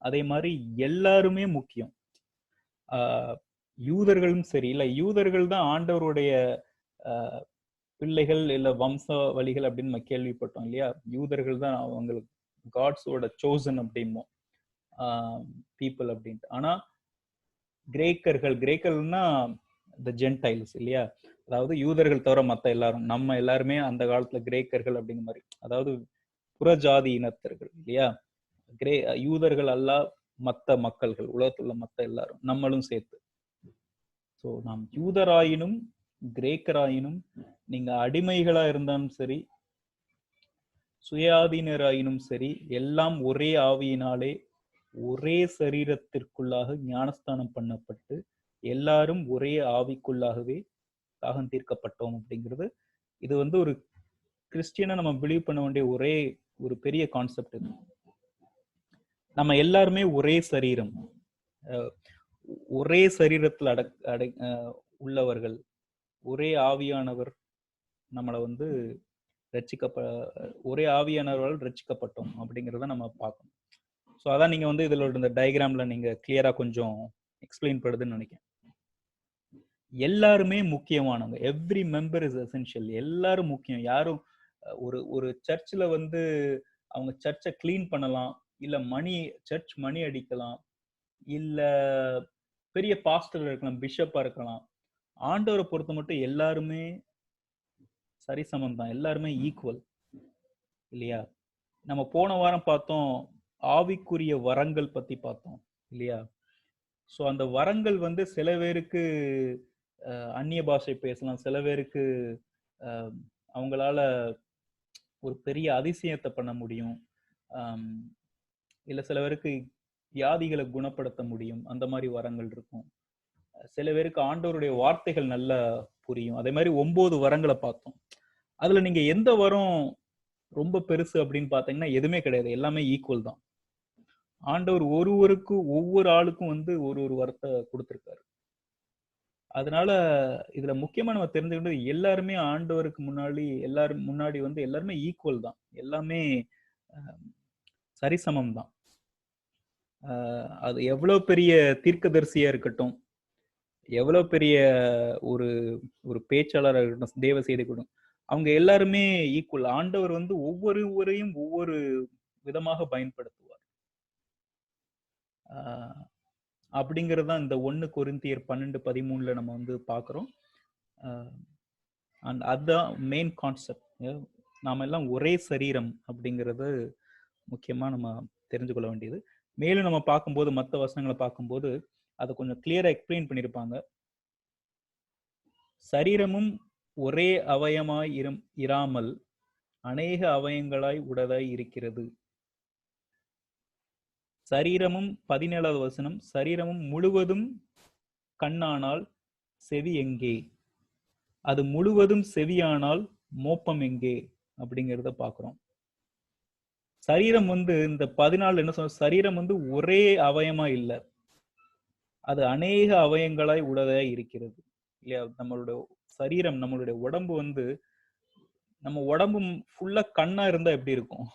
அதே மாதிரி எல்லாருமே முக்கியம். யூதர்களும் சரி, இல்ல யூதர்கள் தான் ஆண்டவருடைய பிள்ளைகள் இல்ல வம்ச வழிகள் அப்படின்னு நம்ம கேள்விப்பட்டோம் இல்லையா? யூதர்கள் தான் அவங்களுக்கு காட்ஸோட சோசன் அப்படிமோ பீப்புள் அப்படின்ட்டு. ஆனா கிரேக்கர்கள்னா த ஜென்டைல்ஸ் இல்லையா? அதாவது யூதர்கள் தவிர மத்த எல்லாரும், நம்ம எல்லாருமே அந்த காலத்துல கிரேக்கர்கள் அப்படிங்கிற மாதிரி, அதாவது புறஜாதி இனத்தர்கள் இல்லையா? யூதர்கள் அல்ல மத்த மக்கள்கள், உலகத்துல மத்த எல்லாரும் நம்மளும் சேர்த்து. ஸோ நாம் யூதராயினும் கிரேக்கராயினும், நீங்க அடிமைகளா இருந்தாலும் சரி சுயாதீனராயினும் சரி, எல்லாம் ஒரே ஆவியினாலே ஒரே சரீரத்திற்குள்ளாக ஞானஸ்தானம் பண்ணப்பட்டு எல்லாரும் ஒரே ஆவிக்குள்ளாகவே தாகம் தீர்க்கப்பட்டோம் அப்படிங்கிறது. இது வந்து ஒரு கிறிஸ்டியனை நம்ம பிலீவ் பண்ண வேண்டிய ஒரே ஒரு பெரிய கான்செப்ட் இது. நம்ம எல்லாருமே ஒரே சரீரம், ஒரே சரீரத்தில் உள்ளவர்கள், ஒரே ஆவியானவர் நம்மளை வந்து ஒரே ஆவியானவர்கள் ரட்சிக்கப்பட்டோம் அப்படிங்கிறத நம்ம பார்க்கணும். ஸோ அதான் நீங்க வந்து இதுல இந்த டயக்ராம்ல நீங்க கிளியரா கொஞ்சம் எக்ஸ்பிளைன் பண்ணுதுன்னு நினைக்கிறேன். எல்லாருமே முக்கியமானவங்க. Every member is essential. எல்லாரும் முக்கியம். யாரும் ஒரு சர்ச்சில் வந்து அவங்க சர்ச்சை கிளீன் பண்ணலாம், இல்ல சர்ச் மணி அடிக்கலாம், இல்ல பெரிய பாஸ்டர் இருக்கலாம், பிஷப்பா இருக்கலாம். ஆண்டவரை பொறுத்த மட்டும் எல்லாருமே சரிசமம் தான், எல்லாருமே ஈக்குவல் இல்லையா? நம்ம போன வாரம் பார்த்தோம், ஆவிக்குரிய வரங்கள் பத்தி பார்த்தோம் இல்லையா? ஸோ அந்த வரங்கள் வந்து சில பேருக்கு அந்நிய பாஷை பேசலாம், சில பேருக்கு அவங்களால ஒரு பெரிய அதிசயத்தை பண்ண முடியும், இல்ல சில பேருக்கு வியாதிகளை குணப்படுத்த முடியும், அந்த மாதிரி வரங்கள் இருக்கும். சில பேருக்கு ஆண்டவருடைய வார்த்தைகள் நல்லா புரியும். அதே மாதிரி 9 வரங்களை பார்த்தோம். அதுல நீங்க எந்த வரம் ரொம்ப பெருசு அப்படின்னு பாத்தீங்கன்னா எதுவுமே கிடையாது, எல்லாமே ஈக்குவல் தான். ஆண்டவர் ஒவ்வொரு ஆளுக்கும் வந்து ஒரு வரத்தை கொடுத்திருக்காரு. அதனால இதுல முக்கியமா நம்ம தெரிஞ்சுக்கிட்டது, எல்லாருமே ஆண்டவருக்கு முன்னாடி வந்து எல்லாருமே ஈக்குவல் தான், எல்லாமே சரிசமம் தான். அது எவ்வளவு பெரிய தீர்க்கதரிசியா இருக்கட்டும், எவ்வளவு பெரிய ஒரு பேச்சாளராக இருக்கட்டும், தேவ செய்தி இருக்கட்டும், அவங்க எல்லாருமே ஈக்குவல். ஆண்டவர் வந்து ஒவ்வொருவரையும் ஒவ்வொரு விதமாக பயன்படுத்துவார். அப்படிங்கிறது தான் இந்த 1 கொரிந்தியர் 12:13 நம்ம வந்து பார்க்குறோம். அண்ட் அதுதான் மெயின் கான்செப்ட். நாம எல்லாம் ஒரே சரீரம் அப்படிங்கிறது முக்கியமா நம்ம தெரிஞ்சு கொள்ள வேண்டியது. மேலும் நம்ம பார்க்கும்போது, மற்ற வசனங்களை பார்க்கும்போது அதை கொஞ்சம் கிளியரா எக்ஸ்பிளைன் பண்ணியிருப்பாங்க. சரீரமும் ஒரே அவயமாய் இராமல் அநேக அவயங்களாய் உடதாய் இருக்கிறது. சரீரமும் 17வது வசனம், சரீரமும் முழுவதும் கண்ணானால் செவி எங்கே? அது முழுவதும் செவியானால் மோப்பம் எங்கே? அப்படிங்கிறத பார்க்கிறோம். சரீரம் வந்து இந்த 14 என்ன சொல்ற, சரீரம் வந்து ஒரே அவயமா இல்லை, அது அநேக அவயங்களாய் உடதாய் இருக்கிறது இல்லையா? நம்மளுடைய சரீரம், நம்மளுடைய உடம்பு வந்து, நம்ம உடம்பு ஃபுல்லா கண்ணா இருந்தா எப்படி இருக்கும்?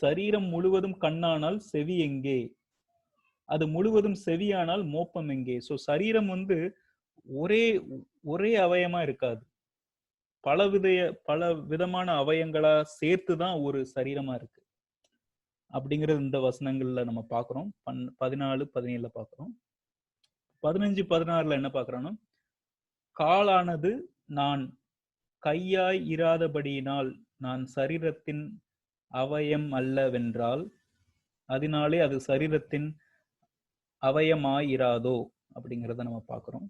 சரீரம் முழுவதும் கண்ணானால் செவி எங்கே? அது முழுவதும் செவியானால் மோப்பம் எங்கே? சோ சரீரம் வந்து ஒரே அவயமா இருக்காது, பல விதமான அவயங்களா சேர்த்துதான் ஒரு சரீரமா இருக்கு அப்படிங்கிறது இந்த வசனங்கள்ல நம்ம பார்க்கிறோம். 14, 17 பார்க்கிறோம். 15, 16 என்ன பார்க்கிறோம்னா, காலானது நான் கையாய் இராதபடியினால் நான் சரீரத்தின் அவயம் அல்லவென்றால் அதனாலே அது சரீரத்தின் அவயமாயிராதோ அப்படிங்கிறத நம்ம பார்க்கிறோம்.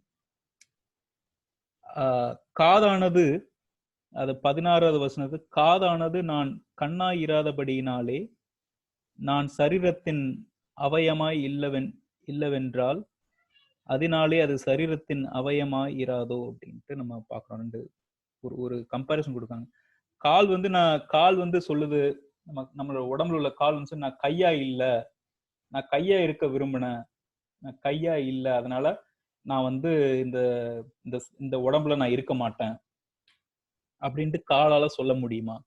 காதானது, அது 16வது வசனத்து, காதானது நான் கண்ணாய் இராதபடியினாலே நான் சரீரத்தின் அவயமாய் இல்லவென்றால் அதனாலே அது சரீரத்தின் அவயமாய் இராதோ அப்படின்ட்டு நம்ம பார்க்கிறோம். ஒரு கம்பேரிசன் கொடுக்காங்க. கால் வந்து சொல்லுது, நம்மளோட உடம்புல உள்ள கால் வந்து, நான் கையா இருக்க விரும்பினேன், நான் கையா இல்லை, அதனால நான் வந்து இந்த உடம்புல நான் இருக்க மாட்டேன் அப்படின்ட்டு காலால சொல்ல முடியுமா?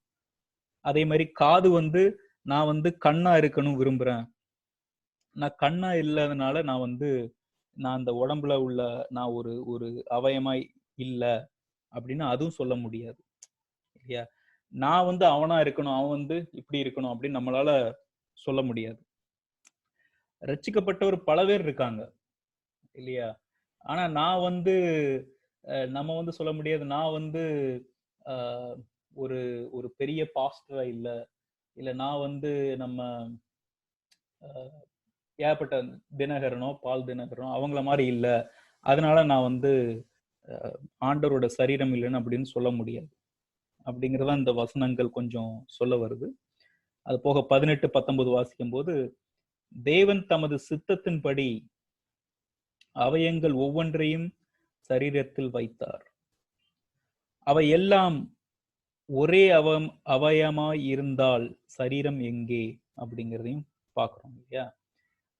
அதே மாதிரி காது வந்து, நான் வந்து கண்ணா இருக்கணும் விரும்புறேன், நான் கண்ணா இல்லாதனால நான் அந்த உடம்புல உள்ள நான் ஒரு அவயமாய் இல்லை அப்படின்னு அதுவும் சொல்ல முடியாது இல்லையா? நான் வந்து அவனா இருக்கணும், அவன் வந்து இப்படி இருக்கணும் அப்படின்னு நம்மளால சொல்ல முடியாது. ரட்சிக்கப்பட்டவர் பல பேர் இருக்காங்க இல்லையா? ஆனா நான் வந்து நம்ம வந்து சொல்ல முடியாது, நான் வந்து ஒரு பெரிய பாஸ்டரா இல்ல நான் வந்து நம்ம ஏகப்பட்ட தினகரனோ பால் தினகரனோ அவங்கள மாதிரி இல்லை, அதனால நான் வந்து ஆண்டவரோட சரீரம் இல்லைன்னு அப்படின்னு சொல்ல முடியாது அப்படிங்கிறதான் இந்த வசனங்கள் கொஞ்சம் சொல்ல வருது. அது போக 18, 19 வாசிக்கும் போது, தேவன் தமது சித்தத்தின்படி அவயங்கள் ஒவ்வொன்றையும் சரீரத்தில் வைத்தார், அவை எல்லாம் ஒரே அவயமாய் இருந்தால் சரீரம் எங்கே அப்படிங்கிறதையும் பார்க்கிறோம் இல்லையா.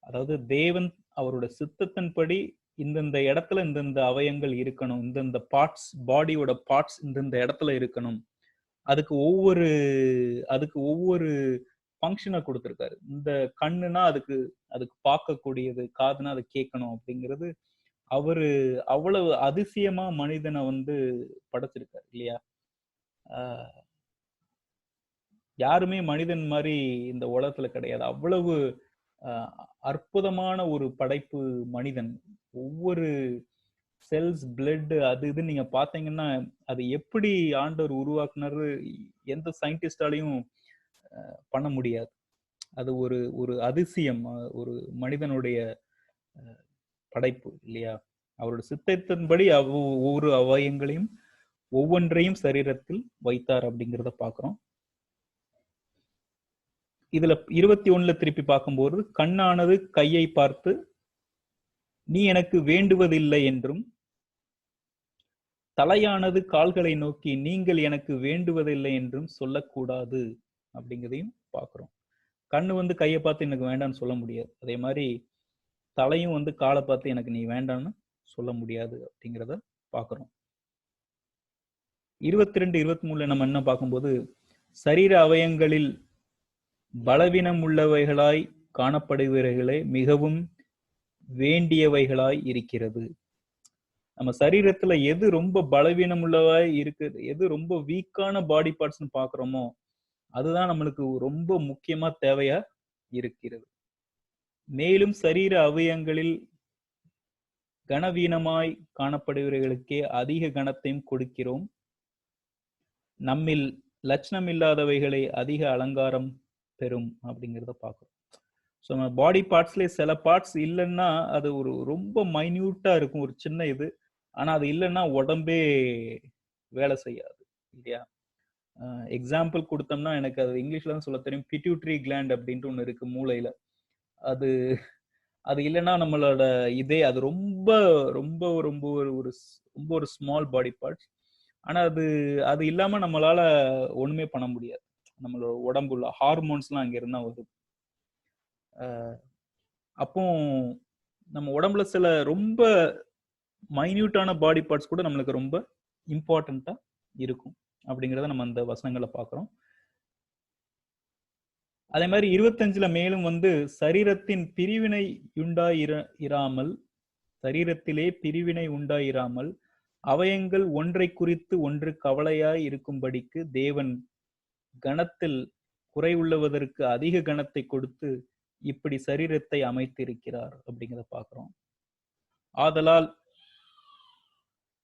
அதாவது தேவன் அவரோட சித்தத்தின்படி இந்தந்த இடத்துல இந்தந்த அவயங்கள் இருக்கணும், இந்தந்த பார்ட்ஸ், பாடியோட பார்ட்ஸ் இந்தந்த இடத்துல இருக்கணும், அதுக்கு ஒவ்வொரு ஃபங்க்ஷனை கொடுத்துருக்காரு. இந்த கண்ணுனா அதுக்கு பார்க்கக்கூடியது, காதுனா அது கேட்கணும் அப்படிங்கிறது அவரு அவ்வளவு அதிசயமா மனிதனை படைச்சிருக்காரு இல்லையா. யாருமே மனிதன் மாதிரி இந்த உலகத்துல கிடையாது. அவ்வளவு அற்புதமான ஒரு படைப்பு மனிதன். ஒவ்வொரு செல்ஸ், பிளட், அது இது நீங்க பாத்தீங்கன்னா அது எப்படி ஆண்டவர் உருவாக்குனாரு எந்த சயின்டிஸ்டாலையும் பண்ண முடியாது. அது ஒரு அதிசயம், ஒரு மனிதனுடைய படைப்பு இல்லையா. அவரோட சித்தத்தின்படி ஒவ்வொரு அவயங்களையும் ஒவ்வொன்றையும் சரீரத்தில் வைத்தார் அப்படிங்கிறத பாக்குறோம். இதுல 21 திருப்பி பார்க்கும்போது, கண்ணானது கையை பார்த்து நீ எனக்கு வேண்டுவதில்லை என்றும், தலையானது கால்களை நோக்கி நீங்கள் எனக்கு வேண்டுவதில்லை என்றும் சொல்லக்கூடாது அப்படிங்கிறதையும் பார்க்கிறோம். கண்ணு கையை பார்த்து எனக்கு வேண்டாம்னு சொல்ல முடியாது. அதே மாதிரி தலையும் காலை பார்த்து எனக்கு நீ வேண்டாம்னு சொல்ல முடியாது அப்படிங்கிறத பார்க்கிறோம். 22, 23 நம்ம என்ன பார்க்கும்போது, சரீர அவயங்களில் பலவீனம் உள்ளவைகளாய் காணப்படுகிறவைகளே மிகவும் வேண்டியவைகளாய் இருக்கிறது. நம்ம சரீரத்துல எது ரொம்ப பலவீனம் உள்ளவாய் இருக்குது, எது ரொம்ப வீக்கான பாடி பார்ட்ஸ்னு பாக்குறோமோ அதுதான் நம்மளுக்கு ரொம்ப முக்கியமா தேவையா இருக்கிறது. மேலும் சரீர அவயங்களில் கனவீனமாய் காணப்படுகிறவர்களுக்கே அதிக கனத்தையும் கொடுக்கிறோம். நம்மில் லட்சணம் இல்லாதவைகளை அதிக அலங்காரம் பெறும் அப்படிங்கிறத பார்க்கிறோம். ஸோ நம்ம பாடி பார்ட்ஸ்லேயே சில பார்ட்ஸ் இல்லைன்னா அது ரொம்ப மைன்யூட்டா இருக்கும், ஒரு சின்ன இது. ஆனா அது இல்லைன்னா உடம்பே வேலை செய்யாது இல்லையா. எக்ஸாம்பிள் கொடுத்தோம்னா எனக்கு அது இங்கிலீஷ்ல தான் சொல்ல தெரியும். பிட்யூட்டரி கிளாண்ட் அப்படின்ட்டு ஒன்று இருக்கு மூளையில. அது இல்லைன்னா நம்மளோட இதே அது ரொம்ப ரொம்ப ரொம்ப ஒரு ஸ்மால் பாடி பார்ட்ஸ். ஆனா அது இல்லாம நம்மளால ஒண்ணுமே பண்ண முடியாது. நம்மளோட உடம்புல ஹார்மோன்ஸ்லாம் அங்க இருந்தா வருது. அப்போ நம்ம உடம்புல சில ரொம்ப மைன்யூட்டான பாடி பார்ட்ஸ் கூட நம்மளுக்கு ரொம்ப இம்பார்ட்டண்டா இருக்கும் அப்படிங்கிறத நம்ம அந்த வசனங்களை பார்க்கிறோம். அதே மாதிரி 25 மேலும் சரீரத்தின் பிரிவினை சரீரத்திலே பிரிவினை உண்டாயிராமல் அவயங்கள் ஒன்றை குறித்து ஒன்று கவலையாய் இருக்கும்படிக்கு தேவன் கணத்தில் குறைவுள்ளவதற்கு அதிக கணத்தை கொடுத்து இப்படி சரீரத்தை அமைத்திருக்கிறார் அப்படிங்கிறத பார்க்கிறோம். ஆதலால்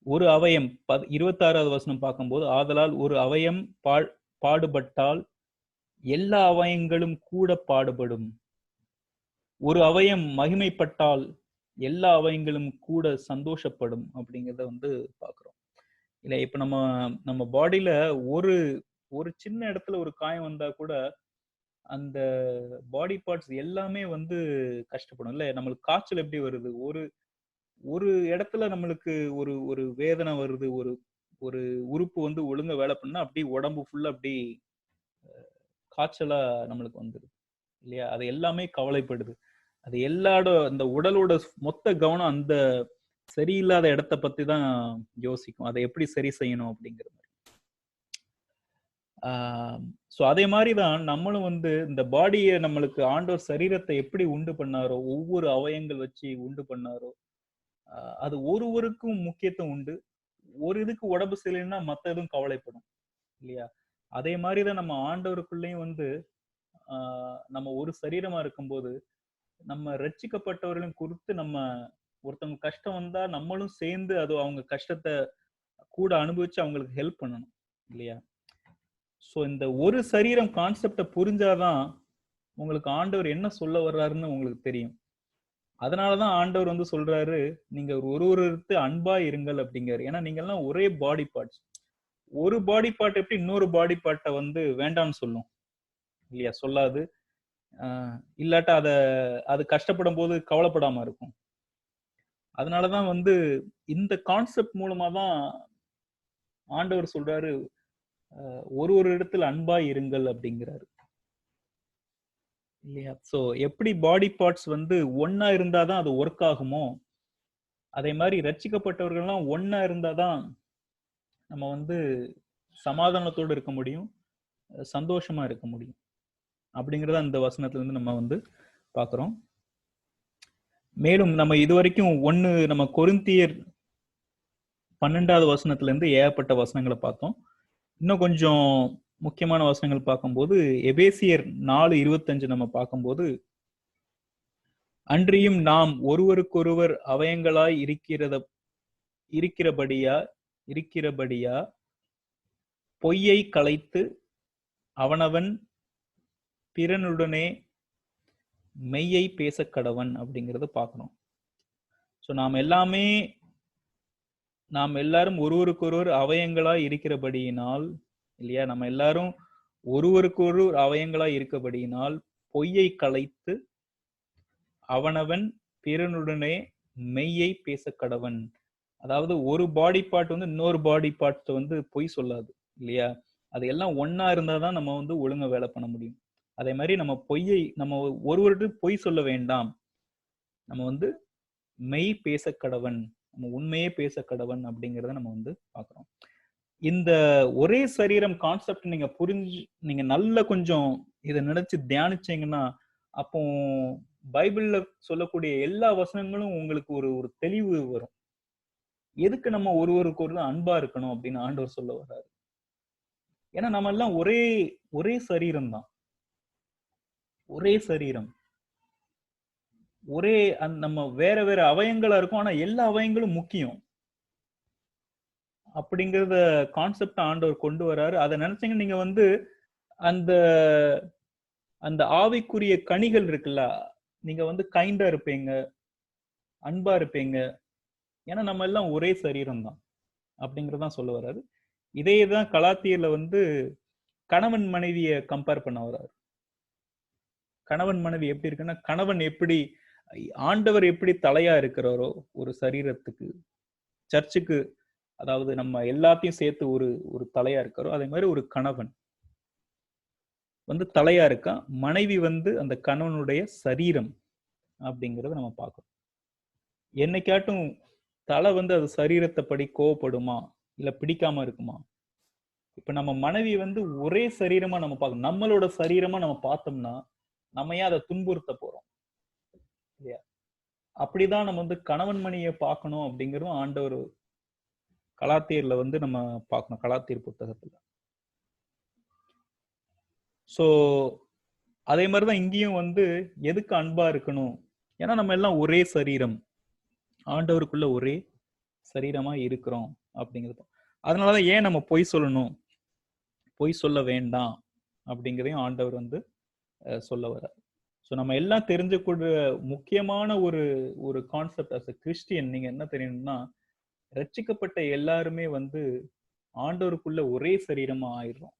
ஒரு அவயம் 26வது வசனம் பார்க்கும்போது, ஆதலால் ஒரு அவயம் பாடுபட்டால் எல்லா அவயங்களும் கூட பாடுபடும். ஒரு அவயம் மகிமைப்பட்டால் எல்லா அவயங்களும் கூட சந்தோஷப்படும் அப்படிங்கிறத பார்க்கிறோம். இல்ல இப்ப நம்ம பாடியில ஒரு சின்ன இடத்துல ஒரு காயம் வந்தா கூட அந்த பாடி பார்ட்ஸ் எல்லாமே கஷ்டப்படும் இல்ல. நம்மளுக்கு காய்ச்சல் எப்படி வருது, ஒரு இடத்துல நம்மளுக்கு ஒரு வேதனை வருது, ஒரு உறுப்பு ஒழுங்கா வேலை பண்ணா அப்படி உடம்பு ஃபுல்லா அப்படி காய்ச்சலா நம்மளுக்கு வந்துடுது இல்லையா. அது எல்லாமே கவலைப்படுது. அது அந்த உடலோட மொத்த கவனம் அந்த சரியில்லாத இடத்த பத்தி தான் யோசிக்கும், அதை எப்படி சரி செய்யணும் அப்படிங்கிற மாதிரி. ஸோ அதே மாதிரிதான் நம்மளும் இந்த பாடியை நம்மளுக்கு ஆண்டவர் சரீரத்தை எப்படி உண்டு பண்ணாரோ, ஒவ்வொரு அவயங்கள் வச்சு உண்டு பண்ணாரோ, அது ஒருவருக்கும் முக்கியத்துவம் உண்டு. ஒரு இதுக்கு உடம்பு சரியில்லைன்னா மற்ற எதுவும் கவலைப்படும் இல்லையா. அதே மாதிரிதான் நம்ம ஆண்டவருக்குள்ளேயும் நம்ம ஒரு சரீரமா இருக்கும்போது நம்ம ரட்சிக்கப்பட்டவர்களையும் குறித்து நம்ம ஒருத்தவங்க கஷ்டம் வந்தா நம்மளும் சேர்ந்து அது அவங்க கஷ்டத்தை கூட அனுபவிச்சு அவங்களுக்கு ஹெல்ப் பண்ணணும் இல்லையா. ஸோ இந்த ஒரு சரீரம் கான்செப்டை புரிஞ்சாதான் உங்களுக்கு ஆண்டவர் என்ன சொல்ல வர்றாருன்னு உங்களுக்கு தெரியும். அதனாலதான் ஆண்டவர் சொல்றாரு, நீங்க ஒருவருக்கு அன்பா இருங்கள் அப்படிங்கிறாரு. ஏன்னா நீங்க எல்லாம் ஒரே பாடி பார்ட்ஸ். ஒரு பாடி பார்ட் எப்படி இன்னொரு பாடி பார்ட்டை வேண்டாம்னு சொல்லும் இல்லையா, சொல்லாது. இல்லாட்டா அது கஷ்டப்படும் போது கவலைப்படாம இருக்கும். அதனாலதான் இந்த கான்செப்ட் மூலமா தான் ஆண்டவர் சொல்றாரு, ஒரு ஒரு இடத்துல அன்பாய் இருங்கள் அப்படிங்கிறாரு இல்லையா. சோ எப்படி பாடி பார்ட்ஸ் வந்து ஒன்னா இருந்தாதான் அது ஒர்க் ஆகுமோ, அதே மாதிரி ரட்சிக்கப்பட்டவர்கள்லாம் ஒன்னா இருந்தாதான் நம்ம வந்து சமாதானத்தோடு இருக்க முடியும், சந்தோஷமா இருக்க முடியும் அப்படிங்கறத அந்த வசனத்துல இருந்து நம்ம வந்து பாக்குறோம். மேலும் நம்ம இதுவரைக்கும் நம்ம கொரிந்தியர் 12வது வசனத்துல இருந்து ஏகப்பட்ட வசனங்களை பார்த்தோம். இன்னும் கொஞ்சம் முக்கியமான வசனங்கள் பார்க்கும்போது எபேசியர் 4:25 நம்ம பார்க்கும்போது, அன்றியும் நாம் ஒருவருக்கொருவர் அவயங்களாய் இருக்கிறபடியா பொய்யை களைத்து அவனவன் பிறனுடனே மெய்யை பேச கடவன் அப்படிங்கறத பார்க்கணும். ஸோ நாம் எல்லாரும் ஒருவருக்கொருவர் அவயங்களாய் இருக்கிறபடியினால் இல்லையா, நம்ம எல்லாரும் ஒருவருக்கொருவர் அவயங்களாய் இருக்கபடியினால் பொய்யை களைத்து அவனவன் பிறனுடனே மெய்யை பேச கடவன். அதாவது ஒரு பாடி பார்ட் வந்து இன்னொரு பாடி பார்ட் வந்து பொய் சொல்லாது இல்லையா. அது எல்லாம் ஒன்னா இருந்தாதான் நம்ம வந்து ஒழுங்கா வேலை பண்ண முடியும். அதே மாதிரி நம்ம ஒருவருக்கு பொய் சொல்ல வேண்டாம், நம்ம வந்து மெய் பேச கடவன், நம்ம உண்மையே பேச கடவன் அப்படிங்கறத நம்ம வந்து பாக்குறோம். இந்த ஒரே சரீரம் கான்செப்ட் நீங்க நல்ல கொஞ்சம் இதை நினைச்சு தியானிச்சீங்கன்னா, அப்போ பைபிள்ல சொல்லக்கூடிய எல்லா வசனங்களும் உங்களுக்கு ஒரு தெளிவு வரும். எதுக்கு நம்ம ஒருவருக்கு ஒரு அன்பா இருக்கணும் அப்படின்னு ஆண்டவர் சொல்ல வர்றாரு. ஏன்னா நம்ம எல்லாம் ஒரே சரீரம் தான், ஒரே சரீரம், நம்ம வேற வேற அவயங்களா இருக்கும், ஆனா எல்லா அவயங்களும் முக்கியம் அப்படிங்கறத கான்செப்ட் ஆண்டவர் கொண்டு வராரு. அதை நினைச்சீங்க நீங்க வந்து அந்த அந்த ஆவிக்குரிய கனிகள் இருக்குல்ல, நீங்க வந்து கைண்டா இருப்பீங்க, அன்பா இருப்பீங்க. ஏன்னா நம்ம எல்லாம் ஒரே சரீரம் தான் அப்படிங்கறதான் சொல்ல வர்றாரு. இதேதான் கலாத்தியர்ல வந்து கணவன் மனைவிய கம்பேர் பண்ண வர்றாரு. கணவன் மனைவி எப்படி இருக்குன்னா, ஆண்டவர் எப்படி தலையா இருக்கிறாரோ ஒரு சரீரத்துக்கு, சர்ச்சுக்கு, அதாவது நம்ம எல்லாத்தையும் சேர்த்து ஒரு தலையா இருக்கிறோம், அதே மாதிரி ஒரு கணவன் வந்து தலையா இருக்கா, மனைவி வந்து அந்த கணவனுடைய சரீரம் அப்படிங்கறத நம்ம பார்க்கணும். என்னைக்காட்டும் தலை வந்து அது சரீரத்தை படி கோவப்படுமா இல்ல பிடிக்காம இருக்குமா? இப்ப நம்ம மனைவி வந்து ஒரே சரீரமா நம்ம பார்க்கணும், நம்மளோட சரீரமா நம்ம பார்த்தோம்னா நம்ம ஏன் அதை துன்புறுத்த போறோம் இல்லையா. அப்படிதான் நம்ம வந்து கணவன் மணியை பார்க்கணும் அப்படிங்கறதும் ஆண்டவர் கலாத்தியர்ல வந்து நம்ம பார்க்கணும், கலாத்தியர் புத்தகத்துல. சோ அதே மாதிரிதான் இங்கேயும் வந்து எதுக்கு அன்பா இருக்கணும், ஏன்னா நம்ம எல்லாம் ஒரே சரீரம், ஆண்டவருக்குள்ள ஒரே சரீரமா இருக்கிறோம் அப்படிங்கிறது. அதனாலதான் ஏன் நம்ம பொய் சொல்லணும், பொய் சொல்ல வேண்டாம் அப்படிங்கிறதையும் ஆண்டவர் வந்து சொல்ல வர. ஸோ நம்ம எல்லாம் தெரிஞ்சக்கூடிய முக்கியமான ஒரு கான்செப்ட் அஸ் எ கிறிஸ்டியன் நீங்க என்ன தெரியணும்னா, ரட்சிக்கப்பட்ட எல்லாருமே வந்து ஆண்டவருக்குள்ள ஒரே சரீரமா ஆயிடுறோம்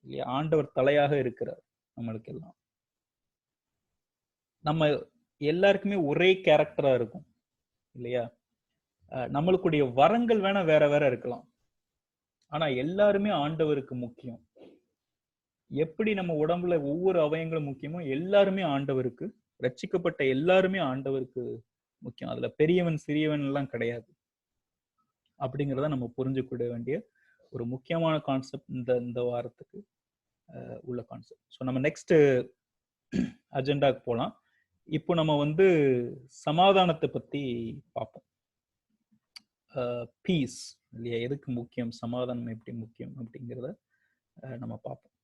இல்லையா. ஆண்டவர் தலையாக இருக்கிறார் நம்மளுக்கு எல்லாம். நம்ம எல்லாருக்குமே ஒரே கேரக்டரா இருக்கும் இல்லையா. நம்மளுக்குடைய வரங்கள் வேணா வேற வேற இருக்கலாம், ஆனா எல்லாருமே ஆண்டவருக்கு முக்கியம். எப்படி நம்ம உடம்புல ஒவ்வொரு அவயங்களும் முக்கியமோ எல்லாருமே ஆண்டவருக்கு, ரட்சிக்கப்பட்ட எல்லாருமே ஆண்டவருக்கு முக்கியம். அதுல பெரியவன் சிறியவன் எல்லாம் கிடையாது அப்படிங்கிறத நம்ம புரிஞ்சுக்கிட வேண்டிய ஒரு முக்கியமான கான்செப்ட் இந்த வாரத்துக்கு உள்ள கான்செப்ட். ஸோ நம்ம நெக்ஸ்ட் அஜெண்டாக்கு போகலாம். இப்போ நம்ம வந்து சமாதானத்தை பத்தி பார்ப்போம். பீஸ் இல்லையா, எதுக்கு முக்கியம், சமாதானம் எப்படி முக்கியம் அப்படிங்கிறத நம்ம பார்ப்போம்.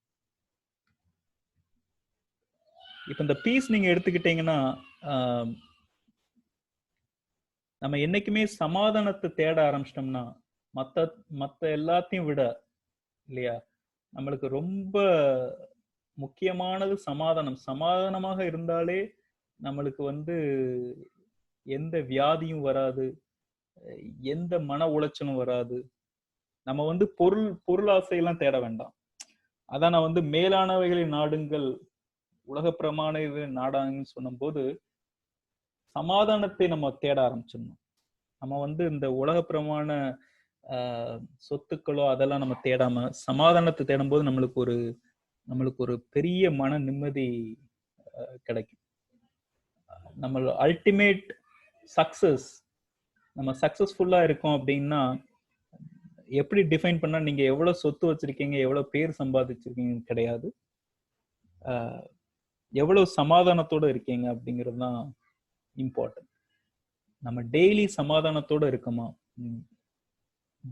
இப்ப இந்த பீஸ் நீங்க எடுத்துக்கிட்டீங்கன்னா, நம்ம என்னைக்குமே சமாதானத்தை தேட ஆரம்பிச்சிட்டோம்னா மத்த எல்லாத்தையும் விட இல்லையா, நம்மளுக்கு ரொம்ப முக்கியமானது சமாதானம். சமாதானமாக இருந்தாலே நம்மளுக்கு வந்து எந்த வியாதியும் வராது, எந்த மன உளைச்சலும் வராது. நம்ம வந்து பொருளாசையெல்லாம் தேட வேண்டாம். அதான் நான் வந்து மேலானவைகளின் நாடுங்கள் உலக பிரமாண நாடாங்கன்னு சொன்னும் போது சமாதானத்தை நம்ம தேட ஆரம்பிச்சிடணும். நம்ம வந்து இந்த உலக பிரமாண சொத்துக்களோ அதெல்லாம் நம்ம தேடாம சமாதானத்தை தேடும்போது நம்மளுக்கு ஒரு பெரிய மன நிம்மதி கிடைக்கும். நம்ம அல்டிமேட் சக்சஸ், நம்ம சக்சஸ்ஃபுல்லா இருக்கோம் அப்படின்னா எப்படி டிஃபைன் பண்ணா நீங்க எவ்வளவு சொத்து வச்சிருக்கீங்க, எவ்வளவு பேர் சம்பாதிச்சிருக்கீங்க கிடையாது, எவ்வளவு சமாதானத்தோட இருக்கீங்க அப்படிங்கிறது தான் இம்பார்ட்டன்ட். நம்ம டெய்லி சமாதானத்தோட இருக்கோமா?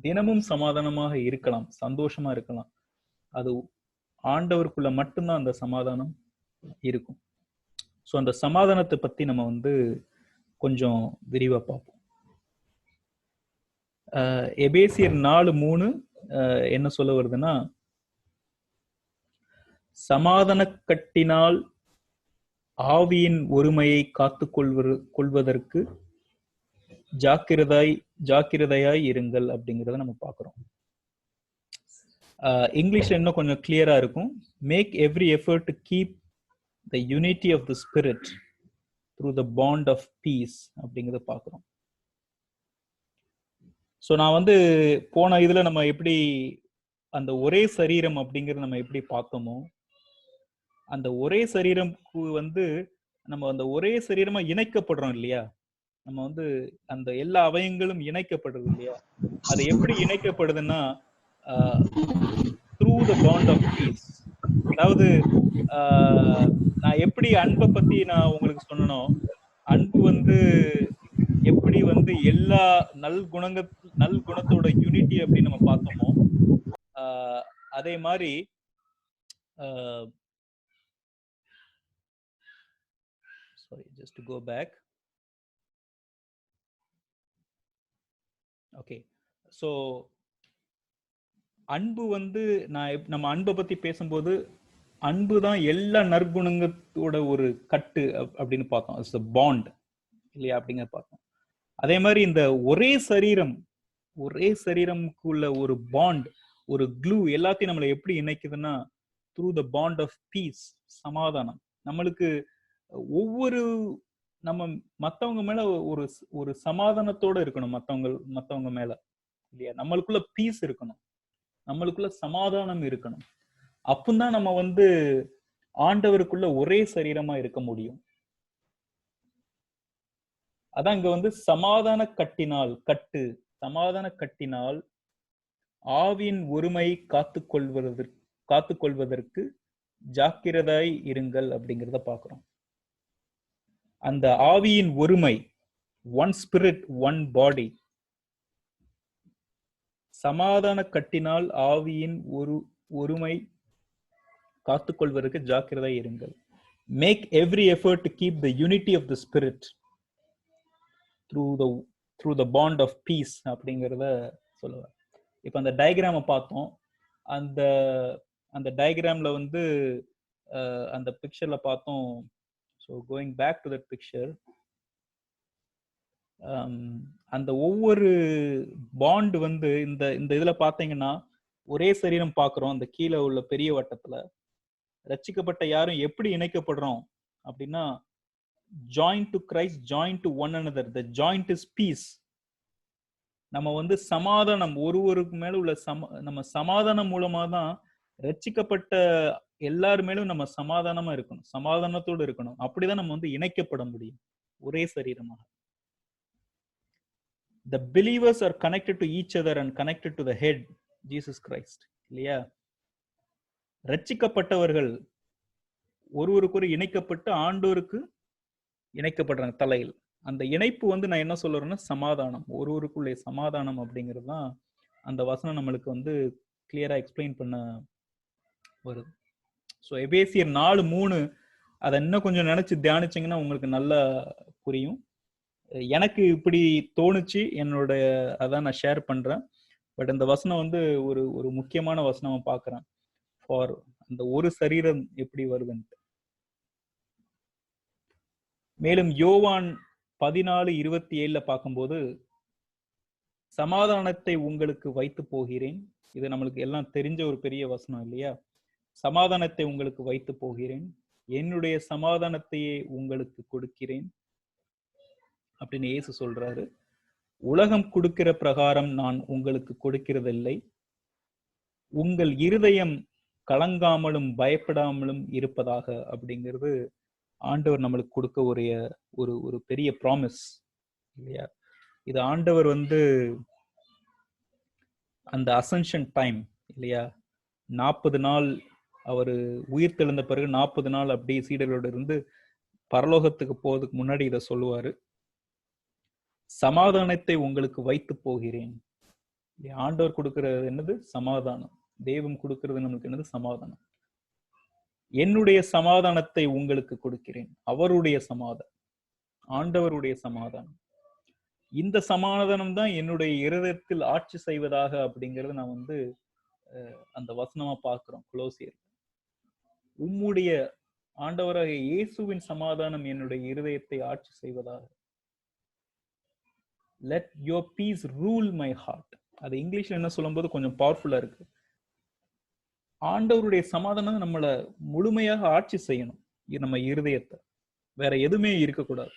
தினமும் சமாதானமாக இருக்கலாம், சந்தோஷமா இருக்கலாம். அது ஆண்டவருக்குள்ள மட்டும்தான் அந்த சமாதானம் இருக்கும். ஸோ அந்த சமாதானத்தை பத்தி நம்ம கொஞ்சம் விரிவா பார்ப்போம். எபேசியர் 4:3 என்ன சொல்ல வருதுன்னா, சமாதான கட்டினால் ஆவியின் ஒருமையை காத்து கொள்வதற்கு ஜாக்கிரதையாய் இருங்கள் அப்படிங்கிறத நம்ம பார்க்கிறோம். இங்கிலீஷ்ல இன்னும் கொஞ்சம் கிளியரா இருக்கும். Make every effort to keep the unity of the spirit through the bond of peace அப்படிங்கிறத பார்க்கிறோம். ஸோ நான் போன இதுல நம்ம எப்படி அந்த ஒரே சரீரம் அப்படிங்கிறது நம்ம எப்படி பார்த்தோமோ, அந்த ஒரே சரீரம்க்கு நம்ம அந்த ஒரே சரீரமா இணைக்கப்படுறோம் இல்லையா? நம்ம அந்த எல்லா அவயங்களும் இணைக்கப்படுறது இல்லையா? அது எப்படி இணைக்கப்படுதுன்னா through the bond of peace. அதாவது நான் எப்படி அன்பை பத்தி நான் உங்களுக்கு சொன்னனோ, அன்பு எப்படி எல்லா நல்குணத்தோட யூனிட்டி அப்படின்னு நம்ம பார்த்தோமோ, அதே மாதிரி sorry, just to go back. Okay, so அன்பு நம்ம அன்பை பத்தி பேசும்போது அன்பு தான் எல்லா நற்குணங்களோட ஒரு கட்டு அப்படின்னு பார்த்தோம். இட்ஸ் a bond இல்லையா அப்படிங்க பார்த்தோம். அதே மாதிரி இந்த ஒரே சரீரம்க்குள்ள ஒரு பாண்ட், ஒரு க்ளூ எல்லாத்தையும் நம்மளை எப்படி இணைக்குதுன்னா through the bond of peace, சமாதானம். நம்மளுக்கு ஒவ்வொரு நம்ம மத்தவங்க மேல ஒரு சமாதானத்தோட இருக்கணும், மத்தவங்க மேல இல்லையா? நம்மளுக்குள்ள பீஸ் இருக்கணும், நம்மளுக்குள்ள சமாதானம் இருக்கணும். அப்பதான் நம்ம ஆண்டவருக்குள்ள ஒரே சரீரமா இருக்க முடியும். அதான் இங்க சமாதான கட்டினால் ஆவியின் ஒருமை காத்துக்கொள்வதற்கு ஜாக்கிரதாய் இருங்கள் அப்படிங்கிறத பாக்குறோம். அந்த ஆவியின் ஒருமை, ஒன் ஸ்பிரிட் ஒன் பாடி, சமாதான கட்டினால் ஆவியின் ஒருமை காத்துக்கொள்வதற்கு ஜாக்கிரதாய் இருங்கள். Make every effort to keep the unity of the spirit through the bond of peace அப்படிங்கிறத சொல்லுவார். இப்போ அந்த டயக்ராமை பார்த்தோம். அந்த டயக்ராம்ல அந்த பிக்சர்ல பார்த்தோம். So going back to that picture, அந்த ஒவ்வொரு பாண்ட் இந்த இதுல பார்த்தீங்கன்னா ஒரே சரீரம் பார்க்குறோம். அந்த கீழே உள்ள பெரிய வட்டத்துல ரட்சிக்கப்பட்ட யாரும் எப்படி இணைக்கப்படுறோம் அப்படின்னா, joined to Christ, joined to one another. The joint is peace. நம்ம சமாதானம், ஒருவருக்கு மேல உள்ள நம்ம சமாதானம் மூலமா தான் ரட்சிக்கப்பட்ட எல்லார் மேலும் நம்ம சமாதானமா இருக்கணும், சமாதானத்தோடு இருக்கணும். அப்படிதான் நம்ம இணைக்கப்பட முடியும் ஒரே சரீரமாக. The believers are connected to each other and connected to the head, Jesus Christ. இல்லையா? ரட்சிக்கப்பட்டவர்கள் ஒருவருக்கு இணைக்கப்பட்டு ஆண்டோருக்கு இணைக்கப்படுறாங்க தலையில். அந்த இணைப்பு நான் என்ன சொல்றேன்னா சமாதானம், ஒருவருக்குள்ளே சமாதானம் அப்படிங்கிறது தான் அந்த வசனம் நம்மளுக்கு கிளியரா எக்ஸ்பிளைன் பண்ண வருது. ஸோ எபேசியர் 4:3 அதை இன்னும் கொஞ்சம் நினைச்சு தியானிச்சிங்கன்னா உங்களுக்கு நல்லா புரியும். எனக்கு இப்படி தோணுச்சு, அதான் நான் ஷேர் பண்றேன். பட் இந்த வசனம் ஒரு முக்கியமான வசனமா பார்க்கிறேன் ஃபார் அந்த ஒரு சரீரம் எப்படி வருதுன்ட்டு. மேலும் யோவான் 14:27 பார்க்கும்போது, சமாதானத்தை உங்களுக்கு வைத்து போகிறேன். இது நம்மளுக்கு எல்லாம் தெரிஞ்ச ஒரு பெரிய வசனம் இல்லையா? சமாதானத்தை உங்களுக்கு வைத்து போகிறேன், என்னுடைய சமாதானத்தையே உங்களுக்கு கொடுக்கிறேன் அப்படின்னு இயேசு சொல்றாரு. உலகம் கொடுக்கிற பிரகாரம் நான் உங்களுக்கு கொடுக்கிறதில்லை. உங்கள் இருதயம் கலங்காமலும் பயப்படாமலும் இருப்பதாக அப்படிங்கிறது ஆண்டவர் நம்மளுக்கு கொடுக்க ஒரு பெரிய ப்ராமிஸ் இல்லையா? இது ஆண்டவர் அந்த அசென்ஷன் டைம் இல்லையா, 40 நாள் அவர் உயிர் தெழுந்த பிறகு 40 நாள் அப்படியே சீடர்களோட இருந்து பரலோகத்துக்கு போறதுக்கு முன்னாடி இதை சொல்லுவாரு. சமாதானத்தை உங்களுக்கு வைத்து போகிறேன். ஆண்டவர் கொடுக்கிறது என்னது? சமாதானம். தெய்வம் கொடுக்கிறது நம்மளுக்கு என்னது? சமாதானம். என்னுடைய சமாதானத்தை உங்களுக்கு கொடுக்கிறேன். அவருடைய சமாதானம், ஆண்டவருடைய சமாதானம். இந்த சமாதானம் தான் என்னுடைய இருதயத்தில் ஆட்சி செய்வதாக அப்படிங்கறது நான் அந்த வசனமா பார்க்கிறோம் கொலோசியர். உம்முடைய ஆண்டவராக இயேசுவின் சமாதானம் என்னுடைய இருதயத்தை ஆட்சி செய்வதாக. Let your peace rule my heart. அது இங்கிலீஷ்ல என்ன சொல்லும்போது கொஞ்சம் பவர்ஃபுல்லா இருக்கு. ஆண்டவருடைய சமாதானம் நம்மளை முழுமையாக ஆட்சி செய்யணும், நம்ம இருதயத்தை. வேற எதுவுமே இருக்கக்கூடாது.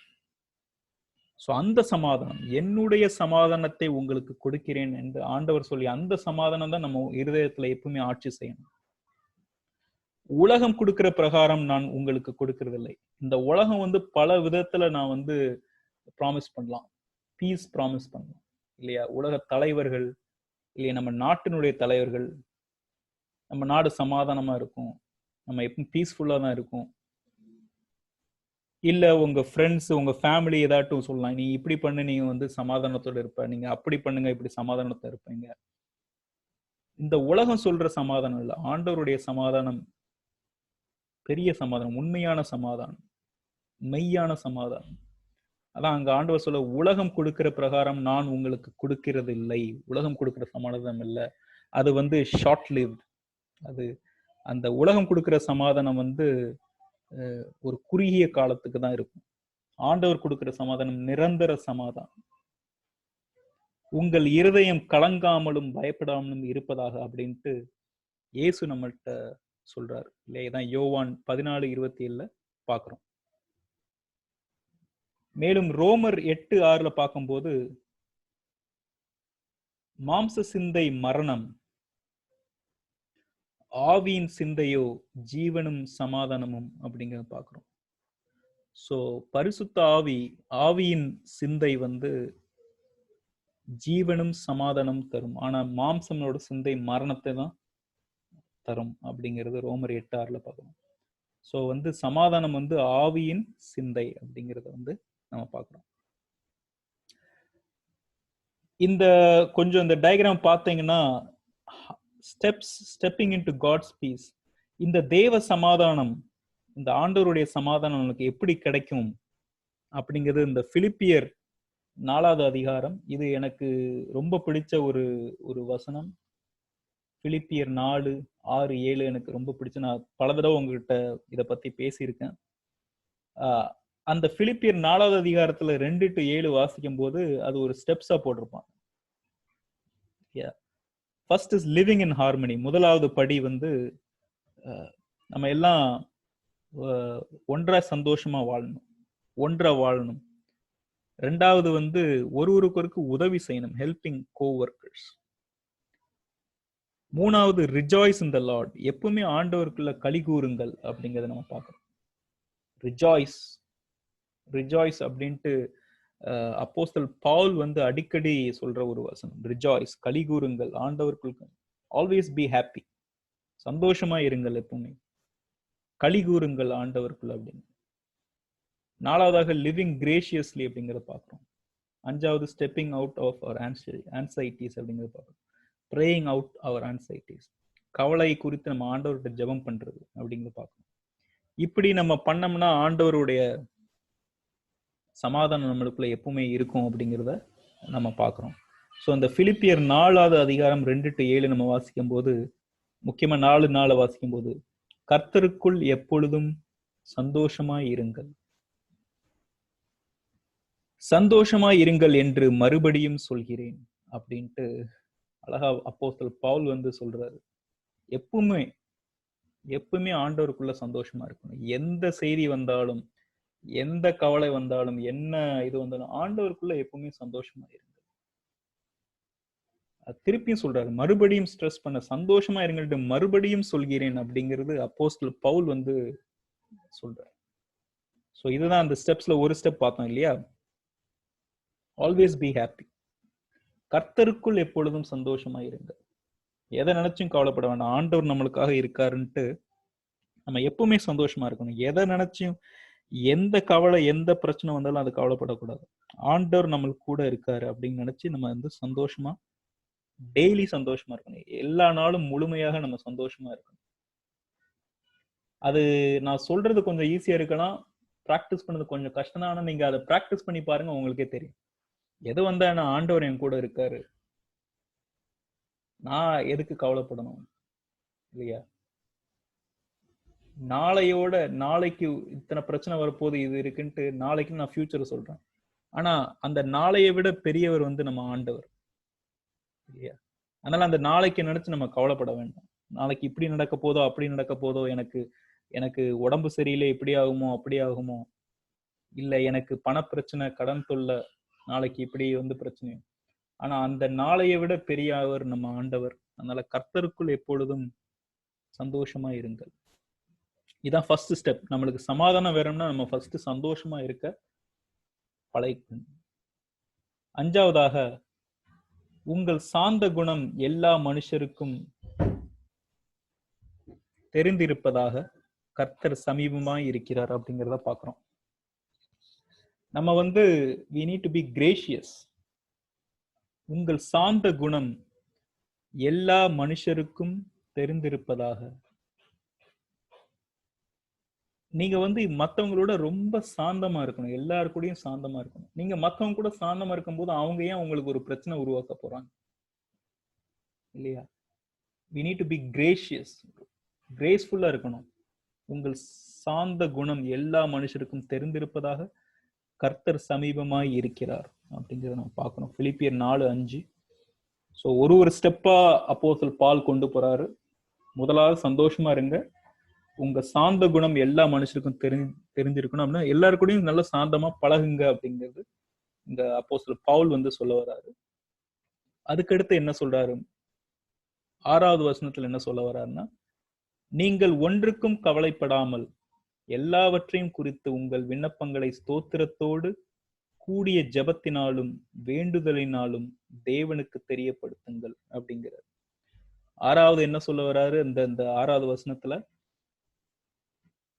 சோ அந்த சமாதானம், என்னுடைய சமாதானத்தை உங்களுக்கு கொடுக்கிறேன் என்று ஆண்டவர் சொல்லி, அந்த சமாதானம் தான் நம்ம இருதயத்துல எப்பவுமே ஆட்சி செய்யணும். உலகம் கொடுக்கிற பிரகாரம் நான் உங்களுக்கு கொடுக்கறதில்லை. இந்த உலகம் பல விதத்துல நான் ப்ராமிஸ் பண்ணலாம், பீஸ் ப்ராமிஸ் பண்ணலாம் இல்லையா? உலக தலைவர்கள் இல்லையா, நம்ம நாட்டினுடைய தலைவர்கள், நம்ம நாடு சமாதானமா இருக்கும், நம்ம எப்பவும் பீஸ்ஃபுல்லா தான் இருக்கும். இல்ல உங்க ஃப்ரெண்ட்ஸ், உங்க ஃபேமிலி ஏதாட்டும் சொல்லலாம், நீ இப்படி பண்ணு, நீங்க சமாதானத்தோட இருப்ப, நீங்க அப்படி பண்ணுங்க, இப்படி சமாதானத்தோட இருப்பீங்க. இந்த உலகம் சொல்ற சமாதானம் இல்ல, ஆண்டவருடைய சமாதானம் பெரிய சமாதானம், உண்மையான சமாதானம், மெய்யான சமாதானம். அதான் அங்க ஆண்டவர் சொல்ல, உலகம் கொடுக்கிற பிரகாரம் நான் உங்களுக்கு கொடுக்கிறது இல்லை. உலகம் கொடுக்கிற சமாதானம் இல்லை, அது ஷார்ட் லிவ்ட். அது அந்த உலகம் கொடுக்கிற சமாதானம் ஒரு குறுகிய காலத்துக்கு தான் இருக்கும். ஆண்டவர் கொடுக்கிற சமாதானம் நிரந்தர சமாதானம். உங்கள் இருதயம் கலங்காமலும் பயப்படாமலும் இருப்பதாக அப்படின்ட்டு இயேசு நம்மள்கிட்ட சொல்றாரு இல்லையா? தான் யோவான் 14:27 பாக்குறோம். மேலும் ரோமர் 8:6 பார்க்கும்போது, மாம்ச சிந்தை மரணம், ஆவியின் சிந்தையோ ஜீவனும் சமாதானமும் அப்படிங்கிறத பார்க்கிறோம். சோ பரிசுத்த ஆவியின் சிந்தை ஜீவனும் சமாதானம் தரும். ஆனா மாம்சமோட சிந்தை மரணத்தை தான் தரும் அப்படிங்கிறது ரோமர் 8:6 பார்க்கணும். சோ சமாதானம் ஆவியின் சிந்தை அப்படிங்கிறத நம்ம பார்க்கிறோம். இந்த கொஞ்சம் இந்த டயக்ராம் பார்த்தீங்கன்னா, ஸ்டெப்பிங் இன்டு காட்ஸ் பீஸ், இந்த தேவ சமாதானம், இந்த ஆண்டவருடைய சமாதானம் நமக்கு எப்படி கிடைக்கும் அப்படிங்கிறது இந்த பிலிப்பியர் 4வது அதிகாரம். இது எனக்கு ரொம்ப பிடிச்ச ஒரு வசனம். பிலிப்பியர் 4:6-7 எனக்கு ரொம்ப பிடிச்ச, நான் பல தடவை உங்ககிட்ட இதை பத்தி பேசியிருக்கேன். அந்த பிலிப்பியர் 4வது அதிகாரத்துல 2-7 வாசிக்கும் போது அது ஒரு ஸ்டெப்ஸா போட்டிருப்பான். First is living in harmony. முதலாவது படி நம்ம எல்லாம் ஒன்றா சந்தோஷமா வாழணும், ஒன்றா வாழணும். ரெண்டாவது ஒருவருக்கு உதவி செய்யணும், ஹெல்பிங் கோவொர்க்கர்ஸ். மூணாவது ரிஜாய்ஸ் இன் த லார்ட், எப்பவுமே ஆண்டவருக்குள்ள களி கூறுங்கள் அப்படிங்கறத நம்ம பார்க்கணும். ரிஜாய்ஸ் அப்படின்ட்டு அப்போஸ்தல் பவுல் அடிக்கடி சொல்ற ஒரு வசனம், ரிஜாய்ஸ், களி கூறுங்கள் ஆண்டவருக்குள்ள. ஆல்வேஸ் பி ஹாப்பி, சந்தோஷமா இருங்கள், எப்பவுமே களி கூறுங்கள் ஆண்டவருக்குள்ள அப்படின்னு. நாலாவதாக லிவிங் கிரேஷியஸ்லி அப்படிங்கறத பார்க்கிறோம். அஞ்சாவது stepping out of our anxieties அப்படிங்கறத பார்க்கிறோம். ப்ரேயிங் அவுட் அவர் ஆன்சைட்டிஸ், கவலை குறித்து நம்ம ஆண்டவர்கிட்ட ஜெபம் பண்றது அப்படிங்கறத பார்க்கணும். இப்படி நம்ம பண்ணோம்னா ஆண்டவருடைய சமாதானம் நம்மளுக்குள்ள எப்பவுமே இருக்கும் அப்படிங்கிறத நம்ம பார்க்கிறோம். ஸோ அந்த பிலிப்பியர் 4வது அதிகாரம் 2-7 நம்ம வாசிக்கும் போது, முக்கியமா 4:4 வாசிக்கும் போது, கர்த்தருக்குள் எப்பொழுதும் சந்தோஷமாய் இருங்கள், சந்தோஷமாய் இருங்கள் என்று மறுபடியும் சொல்கிறேன் அப்படின்ட்டு அழகா அப்போஸ்தலர் பவுல் சொல்றாரு. எப்பவுமே ஆண்டவருக்குள்ள சந்தோஷமா இருக்கணும். எந்த செய்தி வந்தாலும், எந்த கவலை வந்தாலும், என்ன இது வந்தாலும், ஆண்டவருக்குள்ள எப்பவுமே சந்தோஷமா இருங்க. திருப்பியும் சொல்றாரு, மறுபடியும் ஸ்ட்ரெஸ் பண்ண, சந்தோஷமா இருங்கள்ட்டு மறுபடியும் சொல்கிறேன் அப்படிங்கிறது அப்போஸ்தலர் பவுல் வந்து சொல்றாரு. ஸோ இதுதான் அந்த ஸ்டெப்ஸ்ல ஒரு ஸ்டெப் பார்த்தோம் இல்லையா? ஆல்வேஸ் பி ஹாப்பி, கர்த்தருக்குள் எப்பொழுதும் சந்தோஷமா இருங்க, எதை நினைச்சும் கவலைப்பட வேண்டாம், ஆண்டவர் நம்மளுக்காக இருக்காருன்ட்டு நம்ம எப்பவுமே சந்தோஷமா இருக்கணும். எதை நினைச்சும் எந்த கவலை எந்த பிரச்சனை வந்தாலும் அது கவலைப்படக்கூடாது. ஆண்டவர் நம்மளுக்கு கூட இருக்காரு அப்படின்னு நினைச்சு நம்ம வந்து சந்தோஷமா டெய்லி சந்தோஷமா இருக்கணும். எல்லா நாளும் முழுமையாக நம்ம சந்தோஷமா இருக்கணும். அது நான் சொல்றது கொஞ்சம் ஈஸியா இருக்கலாம், பிராக்டிஸ் பண்ணது கொஞ்சம் கஷ்டம் தான். ஆனா நீங்க அதை பிராக்டிஸ் பண்ணி பாருங்க, உங்களுக்கே தெரியும். எது வந்தா என்ன, ஆண்டவர் என் கூட இருக்காரு, நான் எதுக்கு கவலைப்படணும் இல்லையா? நாளையோட, நாளைக்கு இத்தனை பிரச்சனை வரப்போது, இது இருக்குன்ட்டு நாளைக்கு நான் ஃபியூச்சர் சொல்றேன். ஆனா அந்த நாளையை விட பெரியவர் வந்து நம்ம ஆண்டவர் இல்லையா? அதனால அந்த நாளைக்கு நினைச்சு நம்ம கவலைப்பட வேண்டாம். நாளைக்கு இப்படி நடக்க போதோ அப்படி நடக்க போதோ, எனக்கு உடம்பு சரியில்லை, இப்படி ஆகுமோ அப்படி ஆகுமோ, இல்ல எனக்கு பணப்பிரச்சனை, கடன் தொல்லை, நாளைக்கு இப்படி வந்து பிரச்சனை. ஆனா அந்த நாளையை விட பெரியவர் நம்ம ஆண்டவர். அதனால கர்த்தருக்குள் எப்பொழுதும் சந்தோஷமா இருங்கள். இதான் ஃபர்ஸ்ட் ஸ்டெப். நம்மளுக்கு சமாதானம் வேணும்னா நம்ம ஃபர்ஸ்ட் சந்தோஷமா இருக்க பழகிக்கணும். 5வதாக, உங்கள் சாந்த குணம் எல்லா மனுஷருக்கும் தெரிந்திருப்பதாக கர்த்தர் சமீபமாய் இருக்கிறார் அப்படிங்கிறத பாக்குறோம். நம்ம வந்து we need to be gracious. உங்கள் சாந்த குணம் எல்லா மனுஷருக்கும் தெரிந்திருப்பதாக. நீங்க வந்து மத்தவங்களோட ரொம்ப சாந்தமா இருக்கணும், எல்லாரு கூடயும் சாந்தமா இருக்கணும். நீங்க மத்தவங்க கூட சாந்தமா இருக்கும்போது அவங்க ஏன் உங்களுக்கு ஒரு பிரச்சனை உருவாக்க போறாங்க இல்லையா? we need to be gracious, கிரேஸ்ஃபுல்லா இருக்கணும். உங்கள் சாந்த குணம் எல்லா மனுஷருக்கும் தெரிந்திருப்பதாக கர்த்தர் சமீபமாய் இருக்கிறார் அப்படிங்கிறத நம்ம பார்க்கணும். பிலிப்பியர் 4:5. ஸோ ஒரு ஸ்டெப்பா அப்போஸ்தலர் பவுல் கொண்டு போறாரு. முதலாவது சந்தோஷமா இருங்க, உங்க சாந்த குணம் எல்லா மனுஷருக்கும் தெரிஞ்சிருக்கணும் அப்படின்னா எல்லாரு கூடயும் நல்ல சாந்தமா பழகுங்க அப்படிங்கிறது இந்த அப்போஸ்தலர் பவுல் வந்து சொல்ல வர்றாரு. அதுக்கடுத்து என்ன சொல்றாரு? 6வது வசனத்துல என்ன சொல்ல வர்றாருன்னா, நீங்கள் ஒன்றுக்கும் கவலைப்படாமல் எல்லாவற்றையும் குறித்து உங்கள் விண்ணப்பங்களை ஸ்தோத்திரத்தோடு கூடிய ஜெபத்தினாலும் வேண்டுதலினாலும் தேவனுக்கு தெரியப்படுத்துங்கள் அப்படிங்கிறார். 6வது என்ன சொல்ல வர்றாரு? இந்த 6வது வசனத்துல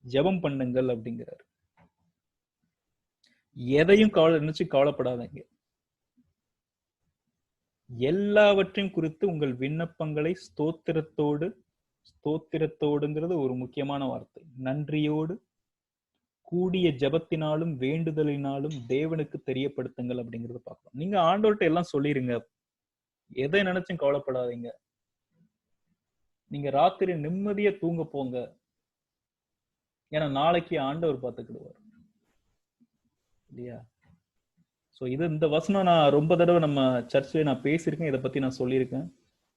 ஜெபம் பண்ணுங்கள் அப்படிங்கிறார். எதையும் நினைச்சு கவலைப்படாதீங்க, எல்லாவற்றையும் குறித்து உங்கள் விண்ணப்பங்களை ஸ்தோத்திரத்தோடுங்கிறது ஒரு முக்கியமான வார்த்தை. நன்றியோடு கூடிய ஜெபத்தினாலும் வேண்டுதலினாலும் தேவனுக்கு தெரியப்படுத்துங்கள் அப்படிங்கறத பார்க்கலாம். நீங்க ஆண்டவர்கிட்ட எல்லாம் சொல்லிருங்க, எதை நினைச்சும் கவலைப்படாதீங்க. நீங்க ராத்திரி நிம்மதியா தூங்க போங்க, ஏன்னா நாளைக்கு ஆண்டவர் பார்த்துக்கிடுவார் இல்லையா? ஸோ இந்த வசனம் நான் ரொம்ப தடவை நம்ம சர்ச்சில் நான் பேசியிருக்கேன், இதை பத்தி நான் சொல்லியிருக்கேன்.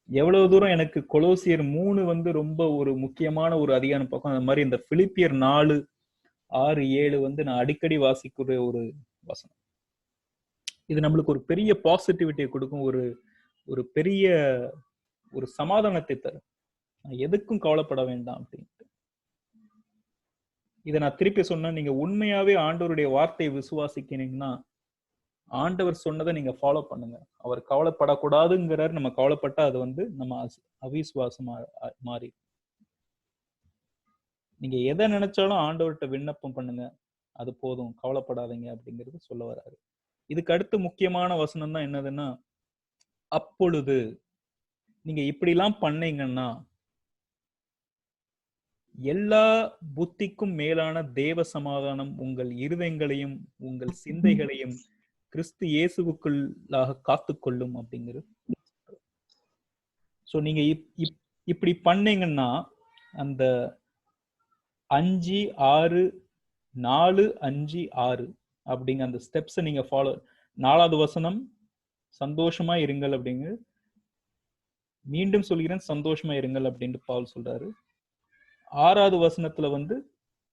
எவ்வளவு தூரம் எனக்கு கொலோசியர் 3 வந்து ரொம்ப ஒரு முக்கியமான ஒரு அதிகாரம் பார்க்கும். அந்த மாதிரி இந்த பிலிப்பியர் 4:6-7 வந்து நான் அடிக்கடி வாசிக்கிற ஒரு வசனம். இது நம்மளுக்கு ஒரு பெரிய பாசிட்டிவிட்டியை கொடுக்கும், ஒரு பெரிய ஒரு சமாதானத்தை தரும். எதுக்கும் கவலைப்பட வேண்டாம் அப்படின்ட்டு. இதை நான் திருப்பி சொன்னா, நீங்க உண்மையாவே ஆண்டவருடைய வார்த்தையை விசுவாசிக்கிறீங்கன்னா ஆண்டவர் சொன்னதை நீங்க ஃபாலோ பண்ணுங்க. அவர் கவலைப்படக்கூடாதுங்கிறார். நம்ம கவலைப்பட்டா அது வந்து நம்ம அவிசுவாசமா மாறி. நீங்க எதை நினைச்சாலும் ஆண்டவர்கிட்ட விண்ணப்பம் பண்ணுங்க, அது போதும், கவலைப்படாதீங்க அப்படிங்கிறது சொல்ல வராரு. இதுக்கு அடுத்து முக்கியமான வசனம் தான் என்னதுன்னா, அப்பொழுது நீங்க இப்படிலாம் பண்ணீங்கன்னா எல்லா புத்திக்கும் மேலான தேவ சமாதானம் உங்கள் இருதயங்களையும் உங்கள் சிந்தைகளையும் கிறிஸ்து இயேசுவுக்குள்ளாக காத்துக்கொள்ளும் அப்படிங்கிறது. சோ நீங்க இப்படி பண்ணீங்கன்னா அந்த 5-6-4-5-6 அப்படிங்க அந்த ஸ்டெப்ஸை நீங்க ஃபாலோ. 4வது வசனம் சந்தோஷமா இருங்கள் அப்படிங்க, மீண்டும் சொல்கிறேன் சந்தோஷமா இருங்கள் அப்படின்ட்டு பவுல் சொல்றாரு. 6வது வசனத்துல வந்து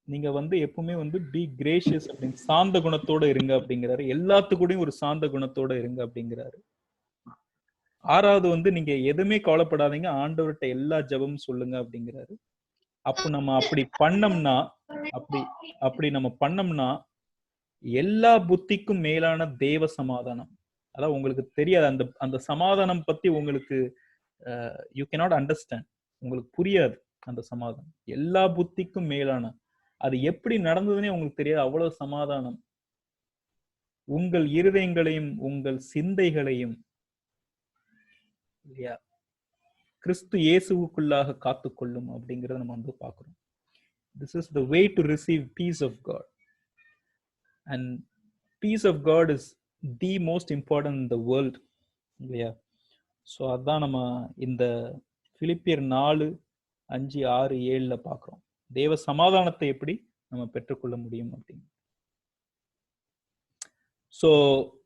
நீங்க வந்து எப்பவுமே வந்து பி கிரேஷியஸ் அப்படின்னு சாந்த குணத்தோட இருங்க அப்படிங்கிறாரு. எல்லாத்துக்கூடயும் ஒரு சாந்த குணத்தோட இருங்க அப்படிங்கிறாரு. ஆறாவது வந்து நீங்க எதுவுமே கவலைப்படாதீங்க, ஆண்டவர்கிட்ட எல்லா ஜெபமும் சொல்லுங்க அப்படிங்கிறாரு. அப்போ நம்ம அப்படி பண்ணோம்னா அப்படி நம்ம பண்ணோம்னா எல்லா புத்திக்கும் மேலான தேவ சமாதானம், அதான் உங்களுக்கு தெரியாது. அந்த அந்த சமாதானம் பத்தி உங்களுக்கு யூ கேனாட் அண்டர்ஸ்டாண்ட், உங்களுக்கு புரியாது அந்த சமாதானம். எல்லா புத்திக்கும் மேலான, அது எப்படி நடந்ததுன்னே உங்களுக்கு தெரியாது. அவ்வளவு சமாதானம் உங்கள் இருதயங்களையும் உங்கள் சிந்தைகளையும் இல்லையா கிறிஸ்து இயேசுவுக்குள்ளாக காத்துக்கொள்ளும் அப்படிங்கறத நம்ம வந்து பார்க்கிறோம். This is the way to receive peace of God, and peace of God is the most important in the world இல்லையா. ஸோ அதான் நம்ம இந்த பிலிப்பியர் 4:5-6-7 பார்க்கிறோம். தேவ சமாதானத்தை எப்படி நம்ம பெற்றுக்கொள்ள முடியும் அப்படின்னு. ஸோ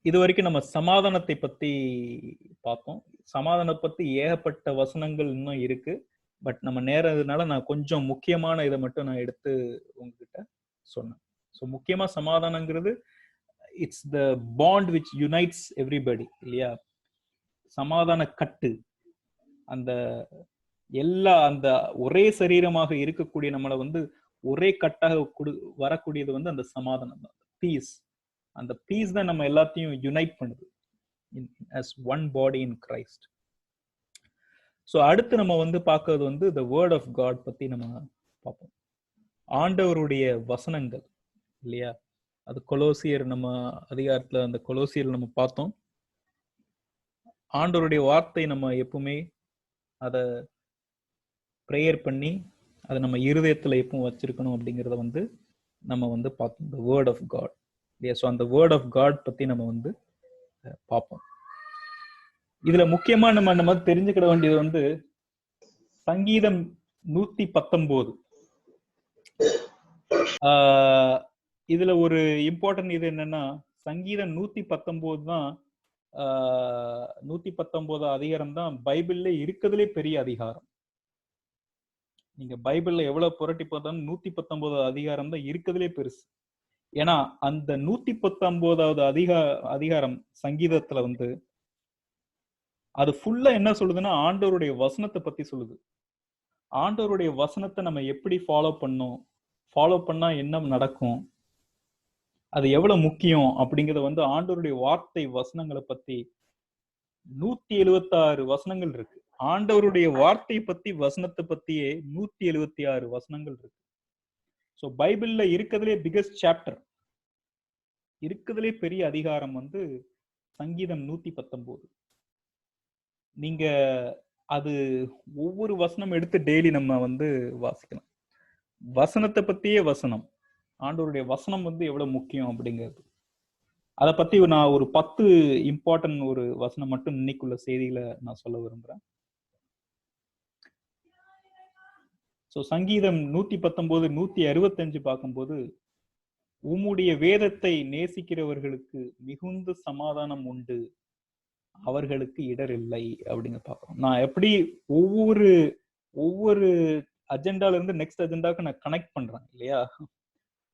இது வரைக்கும் நம்ம சமாதானத்தை பத்தி பார்த்தோம். சமாதானத்தை பத்தி ஏகப்பட்ட வசனங்கள் இன்னும் இருக்கு. பட் நம்ம நேரதுனால நான் கொஞ்சம் முக்கியமான இதை மட்டும் நான் எடுத்து உங்ககிட்ட சொன்னேன். ஸோ முக்கியமா சமாதானங்கிறது it's the bond which unites everybody இல்லையா. சமாதான கட்டு, அந்த எல்லா அந்த ஒரே சரீரமாக இருக்கக்கூடிய நம்மளை வந்து ஒரே கட்டாக வரக்கூடியது வந்து அந்த சமாதானம் தான், பீஸ். அந்த பீஸ் தான் நம்ம எல்லாத்தையும் யுனைட் பண்ணுது as one body in Christ. So அடுத்து நம்ம வந்து பார்க்கறது வந்து the word of God பத்தி நம்ம பார்ப்போம். ஆண்டவருடைய வசனங்கள் இல்லையா. அது கொலோசியர் நம்ம அதிகாரத்துல அந்த கொலோசியர் நம்ம பார்த்தோம். ஆண்டவருடைய வார்த்தை நம்ம எப்பவுமே அதை ப்ரேயர் பண்ணி அதை நம்ம இருதயத்துல எப்பவும் வச்சிருக்கணும் அப்படிங்கிறத வந்து நம்ம வந்து பார்த்தோம், the word of God இல்லையா. ஸோ அந்த word of God பத்தி நம்ம வந்து பார்ப்போம். இதுல முக்கியமா நம்ம தெரிஞ்சுக்கிட வேண்டியது வந்து சங்கீதம் 119. இதுல ஒரு இம்பார்ட்டன்ட் இது என்னன்னா, சங்கீதம் 119 தான் 119 அதிகாரம் தான் பைபிள்ல இருக்கிறதுலே பெரிய அதிகாரம். நீங்க பைபிள்ல எவ்வளவு புரட்டி பார்த்தாலும் 119 அதிகாரம் தான் இருக்கிறதுலே பெருசு. ஏன்னா அந்த 119வது அதிகாரம் சங்கீதத்துல வந்து அது ஃபுல்லா என்ன சொல்லுதுன்னா ஆண்டவருடைய வசனத்தை பத்தி சொல்லுது. ஆண்டவருடைய வசனத்தை நம்ம எப்படி ஃபாலோ பண்ணோம், ஃபாலோ பண்ணா என்ன நடக்கும், அது எவ்வளவு முக்கியம் அப்படிங்கறத வந்து ஆண்டவருடைய வார்த்தை வசனங்களை பத்தி 176 வசனங்கள் இருக்கு. ஆண்டவருடைய வார்த்தை பத்தி வசனத்தை பத்தியே 176 வசனங்கள் இருக்கு. ஸோ பைபிள்ல இருக்கிறதுலே பிகஸ்ட் சாப்டர், இருக்கிறதுலே பெரிய அதிகாரம் வந்து சங்கீதம் 119. நீங்க அது ஒவ்வொரு வசனம் எடுத்து டெய்லி நம்ம வந்து வாசிக்கலாம். வசனத்தை பத்தியே வசனம், ஆண்டவருடைய வசனம் வந்து எவ்வளவு முக்கியம் அப்படிங்கிறது. அதை பத்தி நான் ஒரு 10 இம்பார்ட்டன்ட் ஒரு வசனம் மட்டும் இன்னைக்குள்ள செய்திகளை நான் சொல்ல விரும்புறேன். ஸோ சங்கீதம் 119 165 பார்க்கும்போது, உம்முடைய வேதத்தை நேசிக்கிறவர்களுக்கு மிகுந்த சமாதானம் உண்டு, அவர்களுக்கு இடர் இல்லை அப்படிங்க பார்க்கிறோம். நான் எப்படி ஒவ்வொரு அஜெண்டால இருந்து நெக்ஸ்ட் அஜெண்டாவுக்கு நான் கனெக்ட் பண்றேன் இல்லையா.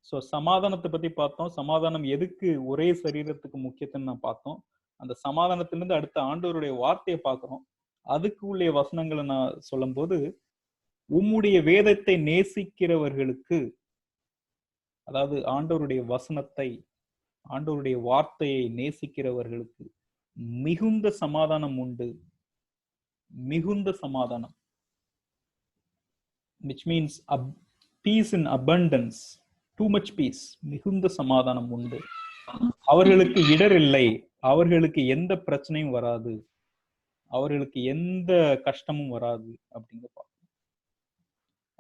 ஸோ சமாதானத்தை பத்தி பார்த்தோம். சமாதானம் எதுக்கு ஒரே சரீரத்துக்கு முக்கியத்துவம் நான் பார்த்தோம். அந்த சமாதானத்திலிருந்து அடுத்த ஆண்டவருடைய வார்த்தையை பார்க்கிறோம். அதுக்கு உள்ள வசனங்களை நான் சொல்லும் போது, உம்முடைய வேதத்தை நேசிக்கிறவர்களுக்கு, அதாவது ஆண்டவருடைய வசனத்தை, ஆண்டவருடைய வார்த்தையை நேசிக்கிறவர்களுக்கு மிகுந்த சமாதானம் உண்டு. மிகுந்த சமாதானம், which means peace in abundance, too much peace. மிகுந்த சமாதானம் உண்டு, அவர்களுக்கு இடர் இல்லை, அவர்களுக்கு எந்த பிரச்சனையும் வராது, அவர்களுக்கு எந்த கஷ்டமும் வராது அப்படிங்க பார்க்கணும்.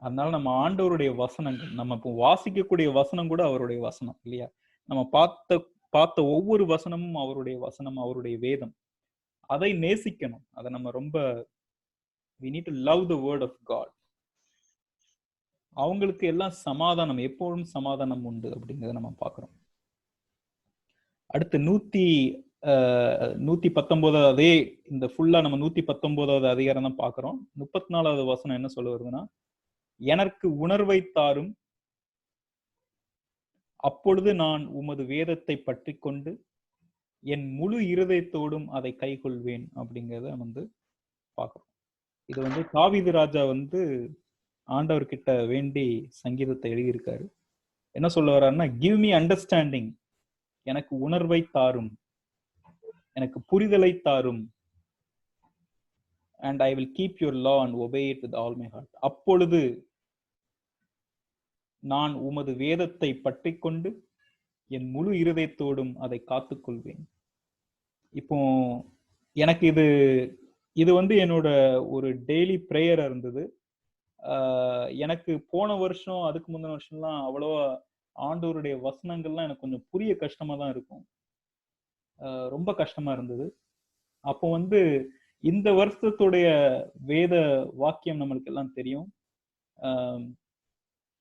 அதனால நம்ம ஆண்டவருடைய வசனங்கள், நம்ம இப்போ வாசிக்கக்கூடிய வசனம் கூட அவருடைய வசனம் இல்லையா. நம்ம பார்த்த ஒவ்வொரு வசனமும் அவருடைய வசனம், அவருடைய வேதம். அதை நேசிக்கணும். அதை நம்ம ரொம்ப we need to love the word of God. அவங்களுக்கு எல்லாம் சமாதானம், எப்போதும் சமாதானம் உண்டு அப்படிங்கிறத நம்ம பார்க்கிறோம். அடுத்து 119 அதே இந்த ஃபுல்லா நம்ம 119வது அதிகாரம் தான் பார்க்கிறோம். 34வது வசனம் என்ன சொல்ல வருதுன்னா, எனக்கு உணர்வை தாரும், அப்பொழுது நான் உமது வேதத்தை பற்றி கொண்டு என் முழு இருதயத்தோடும் அதை கைக்கொள்வேன் அப்படிங்கிறத வந்து பார்க்கிறோம். இது வந்து தாவீது ராஜா வந்து ஆண்டவர்கிட்ட வேண்டி சங்கீதத்தை எழுதியிருக்காரு. என்ன சொல்ல வர்றாருன்னா, கிவ் மீ அண்டர்ஸ்டாண்டிங், எனக்கு உணர்வை தாரும், எனக்கு புரிதலை தாரும், and I will keep your law and obey it with all my heart. அப்பொழுது நான் உமது வேதத்தை பற்றிக் கொண்டு என் முழு இருதயத்தோடும் அதை காத்துக்கொள்வேன். இப்போ எனக்கு இது வந்து என்னோட ஒரு டெய்லி ப்ரேயரா இருந்தது. எனக்கு போன வருஷம் அதுக்கு முந்தின வருஷம்லாம் அவ்வளவா ஆண்டவருடைய வசனங்கள்லாம் எனக்கு கொஞ்சம் புரிய கஷ்டமா தான் இருக்கும். ரொம்ப கஷ்டமா இருந்தது. அப்போ வந்து இந்த வருஷத்துடைய வேத வாக்கியம் நம்மளுக்கு எல்லாம் தெரியும்.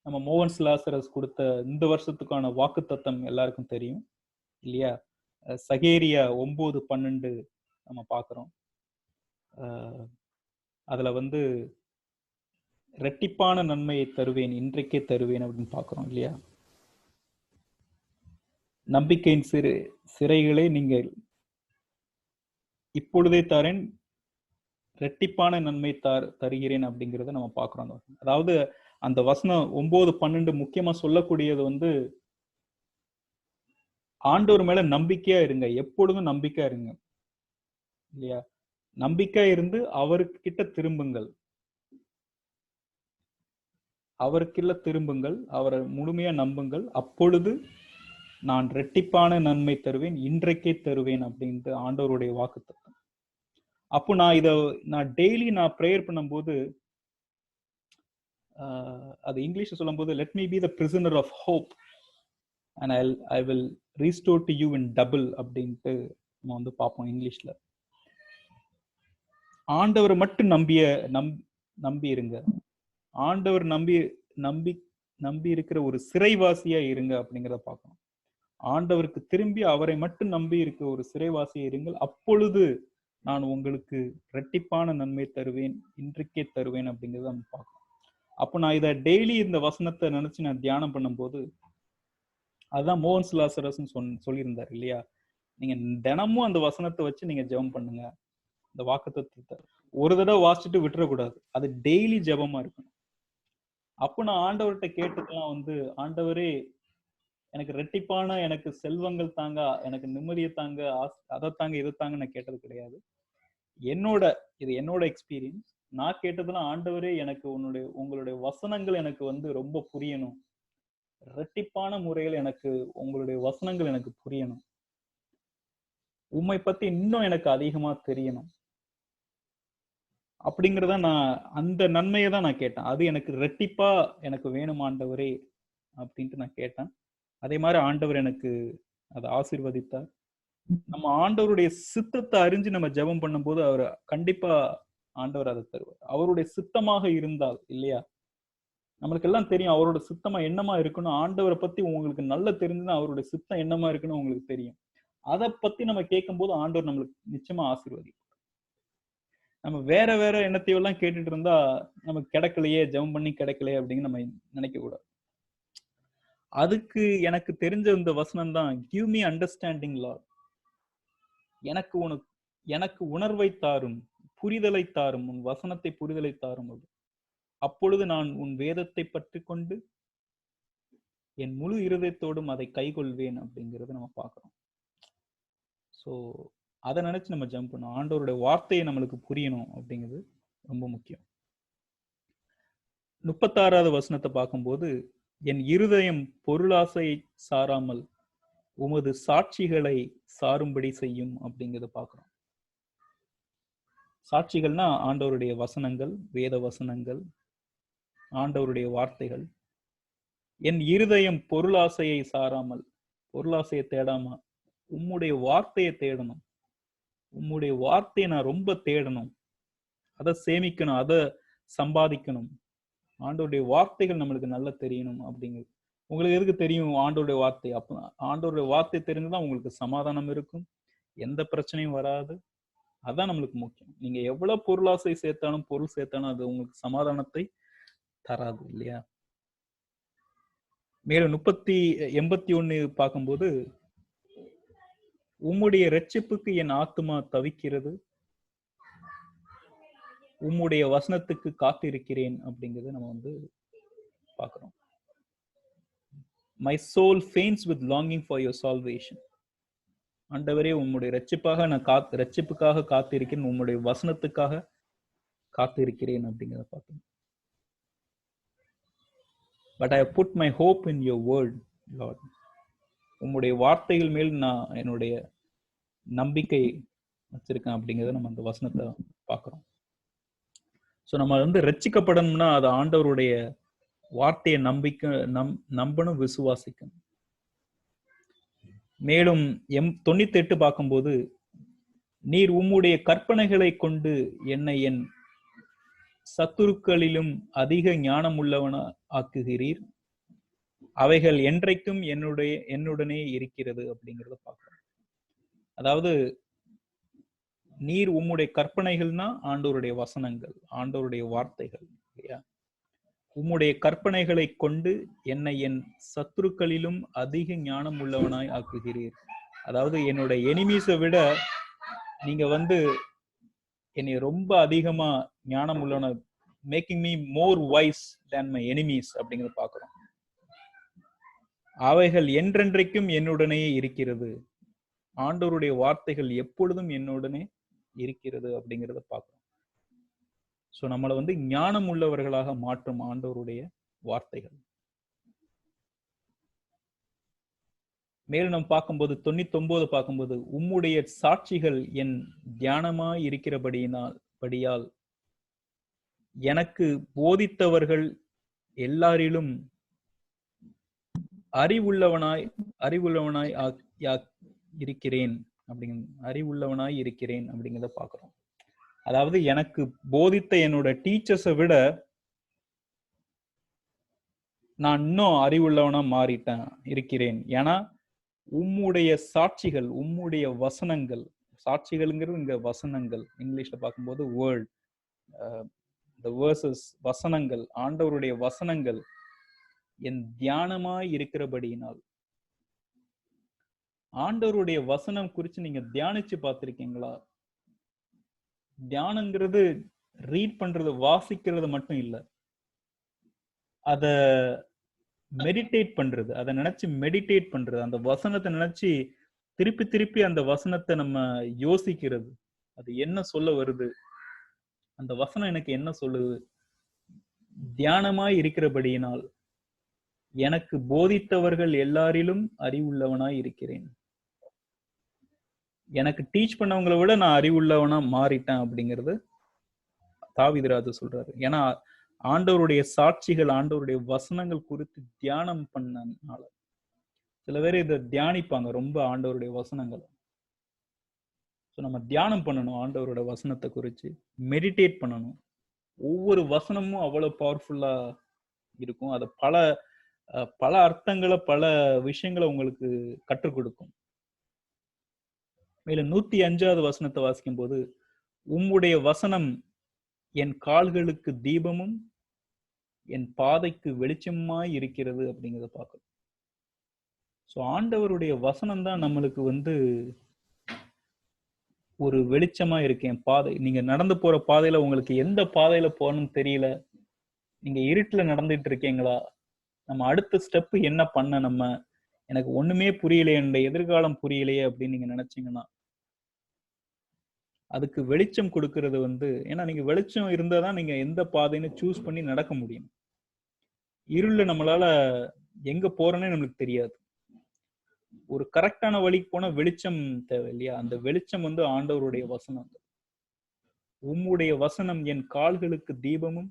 நம்ம மோகன் லாசரஸ் கொடுத்த இந்த வருஷத்துக்கான வாக்கு தத்தம் எல்லாருக்கும் தெரியும் இல்லையா? சகேரியா 9:12 நம்ம பார்க்கிறோம். அதுல வந்து இரட்டிப்பான நன்மையை தருவேன், இன்றைக்கே தருவேன் அப்படின்னு பார்க்கிறோம் இல்லையா? நம்பிக்கையின் சிறைகளை நீங்கள் இப்பொழுதே தரேன், இரட்டிப்பான நன்மை தருகிறேன் அப்படிங்கிறத நம்ம பார்க்கிறோம். அதாவது அந்த வசனம் 9:12 முக்கியமா சொல்லக்கூடியது வந்து ஆண்டவர் மேல நம்பிக்கையா இருங்க, எப்பொழுதும் நம்பிக்கையா இருங்க இல்லையா? நம்பிக்கையா இருந்து அவர்கிட்ட திரும்புங்கள், அவருக்குள்ள திரும்புங்கள், அவரை முழுமையா நம்புங்கள், அப்பொழுது நான் இரட்டிப்பான நன்மை தருவேன், இன்றைக்கே தருவேன் அப்படின்ட்டு ஆண்டவருடைய வாக்குத்தத்தம். அப்போ நான் டெய்லி நான் ப்ரேயர் பண்ணும்போது அது இங்கிலீஷ்ல சொல்லும்போது let me be the prisoner of hope and I will restore to you in double அப்படின்ட்டு நம்ம வந்து பார்ப்போம் இங்கிலீஷ்ல. ஆண்டவரை மட்டும் நம்பி இருங்க, ஆண்டவர் நம்பி இருக்கிற ஒரு சிறைவாசியா இருங்க அப்படிங்கிறத பார்க்கணும். ஆண்டவருக்கு திரும்பி அவரை மட்டும் நம்பி இருக்க ஒரு சிறைவாசியா இருங்கள், அப்பொழுது நான் உங்களுக்கு இரட்டிப்பான நன்மை தருவேன், இன்றைக்கே தருவேன் அப்படிங்கிறத நம்ம பார்க்கணும். அப்போ நான் இதை டெய்லி இந்த வசனத்தை நினைச்சு நான் தியானம் பண்ணும்போது அதுதான் மோகன் லாசரஸ் சொல்லியிருந்தார் இல்லையா? நீங்க தினமும் அந்த வசனத்தை வச்சு நீங்க ஜெபம் பண்ணுங்க. இந்த வாக்குத்தத்தத்தை ஒரு தடவை வாசிச்சுட்டு விட்டுறக்கூடாது, அது டெய்லி ஜெபமா இருக்கணும். அப்போ நான் ஆண்டவர்கிட்ட கேட்டதெல்லாம் வந்து, ஆண்டவரே எனக்கு இரட்டிப்பான எனக்கு செல்வங்கள் தாங்க, எனக்கு நிம்மதியை தாங்க, அதை தாங்க, இதை தாங்க நான் கேட்டது கிடையாது. இது என்னோட எக்ஸ்பீரியன்ஸ். நான் கேட்டதெல்லாம், ஆண்டவரே எனக்கு உங்களுடைய வசனங்கள் எனக்கு வந்து ரொம்ப புரியணும், இரட்டிப்பான முறையில் எனக்கு உங்களுடைய வசனங்கள் எனக்கு புரியணும், உம்மை பத்தி இன்னும் எனக்கு அதிகமா தெரியணும் அப்படிங்கிறத நான் அந்த நன்மையை தான் நான் கேட்டேன். அது எனக்கு இரட்டிப்பா எனக்கு வேணும் ஆண்டவரே அப்படின்ட்டு நான் கேட்டேன். அதே மாதிரி ஆண்டவர் எனக்கு அதை ஆசீர்வதித்தார். நம்ம ஆண்டவருடைய சித்தத்தை அறிஞ்சு நம்ம ஜெபம் பண்ணும்போது அவர் கண்டிப்பா ஆண்டவர் அதை தருவார். அவருடைய சித்தமாக இருந்தால் இல்லையா? நம்மளுக்கு எல்லாம் தெரியும் அவரோட சித்தமா என்னமா இருக்கணும். ஆண்டவரை பத்தி உங்களுக்கு நல்லா தெரிஞ்சுன்னா அவருடைய சித்தம் என்னமா இருக்குன்னு உங்களுக்கு தெரியும். அதை பத்தி நம்ம கேட்கும் போது ஆண்டவர் நம்மளுக்கு நிச்சயமா ஆசீர்வதிப்பார். நம்ம வேற வேற எண்ணத்தையெல்லாம் கேட்டுட்டு இருந்தா நமக்கு கிடைக்கலையே, ஜெபம் பண்ணி கிடைக்கலையே அப்படின்னு நம்ம நினைக்க கூடாது. அதுக்கு எனக்கு தெரிஞ்ச இந்த வசனம் தான், கிவ் மீ அண்டர்ஸ்டாண்டிங் லார்ட், எனக்கு உணர்வை தாரும், புரிதலை தாரும், உன் வசனத்தை புரிதலை தாரும், அப்பொழுது நான் உன் வேதத்தை பற்றி கொண்டு என் முழு இருதயத்தோடும் அதை கைக்கொள்வேன் அப்படிங்கறத நம்ம பார்க்கிறோம். ஸோ அதை நினைச்சு நம்ம ஜம்ப் பண்ணோம். ஆண்டவருடைய வார்த்தையை நம்மளுக்கு புரியணும் அப்படிங்கிறது ரொம்ப முக்கியம். 36வது வசனத்தை பார்க்கும்போது, என் இருதயம் பொருளாசையை சாராமல் உமது சாட்சிகளை சாரும்படி செய்யும் அப்படிங்கிறத பார்க்கிறோம். சாட்சிகள்னா ஆண்டவருடைய வசனங்கள், வேத வசனங்கள், ஆண்டவருடைய வார்த்தைகள். என் இருதயம் பொருளாசையை சாராமல், பொருளாசையை தேடாம உம்முடைய வார்த்தையை தேடணும். உம்முடைய வார்த்தையை நான் ரொம்ப தேடணும், அதை சேமிக்கணும், அதை சம்பாதிக்கணும். ஆண்டவருடைய வார்த்தைகள் நம்மளுக்கு நல்லா தெரியணும் அப்படிங்கிறது. உங்களுக்கு எதுக்கு தெரியும் ஆண்டவருடைய வார்த்தை? அப்ப ஆண்டவருடைய வார்த்தை தெரிஞ்சுதான் உங்களுக்கு சமாதானம் இருக்கும், எந்த பிரச்சனையும் வராது. அதான் நம்மளுக்கு முக்கியம். நீங்க எவ்வளவு பொருளாசை சேர்த்தாலும் பொருள் சேர்த்தாலும் அது உங்களுக்கு சமாதானத்தை தராது இல்லையா? மேலும் 81 பார்க்கும்போது, உம்முடைய இரட்சிப்புக்கு என் ஆத்துமா தவிக்கிறது, உம்முடைய வசனத்துக்கு காத்திருக்கிறேன் அப்படிங்கறத நம்ம வந்து பார்க்கிறோம். My soul faints with longing for your salvation. ஆண்டவரே, உம்முடைய இரட்சிப்புக்காக காத்திருக்கிறேன், உம்முடைய வசனத்துக்காக காத்திருக்கிறேன் அப்படிங்கிறத பார்க்கணும். But I have put my hope in your word, Lord. உம்முடைய வார்த்தைகள் மேல் நான் என்னுடைய நம்பிக்கை வச்சிருக்கேன் அப்படிங்கிறத நம்ம அந்த வசனத்தை பார்க்கிறோம். ஸோ நம்ம வந்து ரட்சிக்கப்படணும்னா அது ஆண்டவருடைய வார்த்தையை நம்பணும், விசுவாசிக்கணும். மேலும் 98 பார்க்கும்போது, நீர் உம்முடைய கற்பனைகளை கொண்டு என்னை என் சத்துருக்களிலும் அதிக ஞானம் உள்ளவன ஆக்குகிறீர், அவைகள் என்றைக்கும் என்னுடனே இருக்கிறது அப்படிங்கிறத பார்க்கிறோம். அதாவது நீர் உம்முடைய கற்பனைகள்னா ஆண்டவருடைய வசனங்கள், ஆண்டவருடைய வார்த்தைகள் இல்லையா? உம்முடைய கற்பனைகளை கொண்டு என்னை என் சத்துருக்களிலும் அதிக ஞானம் உள்ளவனாய் ஆக்குகிறீர். அதாவது என்னுடைய எனிமீஸை விட நீங்க வந்து என்னை ரொம்ப அதிகமா ஞானம் உள்ளவன, making me more wise than my enemies அப்படிங்கிறத பார்க்கிறோம். அவைகள் என்றென்றைக்கும் என்னுடனே இருக்கிறது, ஆண்டவருடைய வார்த்தைகள் எப்பொழுதும் என்னுடனே இருக்கிறது அப்படிங்கிறத பார்க்கிறோம். ஸோ நம்மளை வந்து ஞானம் உள்ளவர்களாக மாற்றும் ஆண்டவருடைய வார்த்தைகள். மேலும் நம்ம பார்க்கும்போது 99 பார்க்கும்போது, உம்முடைய சாட்சிகள் என் தியானமாய் இருக்கிறபடியால் எனக்கு போதித்தவர்கள் எல்லாரிலும் அறிவுள்ளவனாய் இருக்கிறேன் அப்படிங்கிறத பார்க்கிறோம். அதாவது எனக்கு போதித்த என்னோட டீச்சர்ஸை விட நான் இன்னும் அறிவுள்ளவனா இருக்கிறேன். ஏன்னா உம்முடைய சாட்சிகள், உம்முடைய வசனங்கள், சாட்சிகள்ங்கிறது இங்க வசனங்கள், இங்கிலீஷ்ல பார்க்கும்போது வேர்ட், the verses, வசனங்கள், ஆண்டவருடைய வசனங்கள் என் தியானமாய் இருக்கிறபடியினால். ஆண்டவருடைய வசனம் குறித்து நீங்க தியானிச்சு பார்த்திருக்கீங்களா? தியானங்கிறது ரீட் பண்றது, வாசிக்கிறது மட்டும் இல்ல, அத மெடிடேட் பண்றது, அதை நினைச்சு மெடிடேட் பண்றது, அந்த வசனத்தை நினைச்சு திருப்பி திருப்பி அந்த வசனத்தை நம்ம யோசிக்கிறது. அது என்ன சொல்ல வருது, அந்த வசனம் எனக்கு என்ன சொல்லுது. தியானமாய் இருக்கிறபடியினால் எனக்கு போதித்தவர்கள் எல்லாரிலும் அறிவுள்ளவனாய் இருக்கிறேன். எனக்கு டீச் பண்ணவங்களை விட நான் அறிவுள்ளவனா மாறிட்டேன் அப்படிங்கிறது தாவீது சொல்றாரு. ஏன்னா ஆண்டவருடைய சாட்சிகள், ஆண்டவருடைய வசனங்கள் குறித்து தியானம் பண்ணனால. சில பேர் இதை தியானிப்பாங்க ரொம்ப, ஆண்டவருடைய வசனங்களை. ஸோ நம்ம தியானம் பண்ணணும், ஆண்டவரோட வசனத்தை குறித்து மெடிடேட் பண்ணணும். ஒவ்வொரு வசனமும் அவ்வளவு பவர்ஃபுல்லா இருக்கும். அது பல அர்த்தங்களை, பல விஷயங்களை உங்களுக்கு கற்றுக் கொடுக்கும். மேலும் 105வது வசனத்தை வாசிக்கும் போது, உம்முடைய வசனம் என் கால்களுக்கு தீபமும் என் பாதைக்கு வெளிச்சமாய் இருக்கிறது அப்படிங்கிறத பார்க்கணும். ஸோ ஆண்டவருடைய வசனம் தான் நம்மளுக்கு வந்து ஒரு வெளிச்சமா இருக்கு. என் பாதை, நீங்க நடந்து போற பாதையில உங்களுக்கு எந்த பாதையில போகணும்னு தெரியல, நீங்க இருட்டுல நடந்துட்டு இருக்கீங்களா, நம்ம அடுத்த ஸ்டெப் என்ன பண்ண, எனக்கு ஒண்ணுமே புரியலையே, என்னுடைய எதிர்காலம் புரியலையே அப்படின்னு நீங்க நினைச்சீங்கன்னா, அதுக்கு வெளிச்சம் கொடுக்கறது வந்து, ஏன்னா நீங்க வெளிச்சம் இருந்தாதான் நீங்க எந்த பாதைன்னு சூஸ் பண்ணி நடக்க முடியும். இருள்ல நம்மளால எங்க போறோன்னே நம்மளுக்கு தெரியாது. ஒரு கரெக்டான வழிக்கு போனா வெளிச்சம் தேவை இல்லையா? அந்த வெளிச்சம் வந்து ஆண்டவருடைய வசனம். உம்முடைய வசனம் என் கால்களுக்கு தீபமும்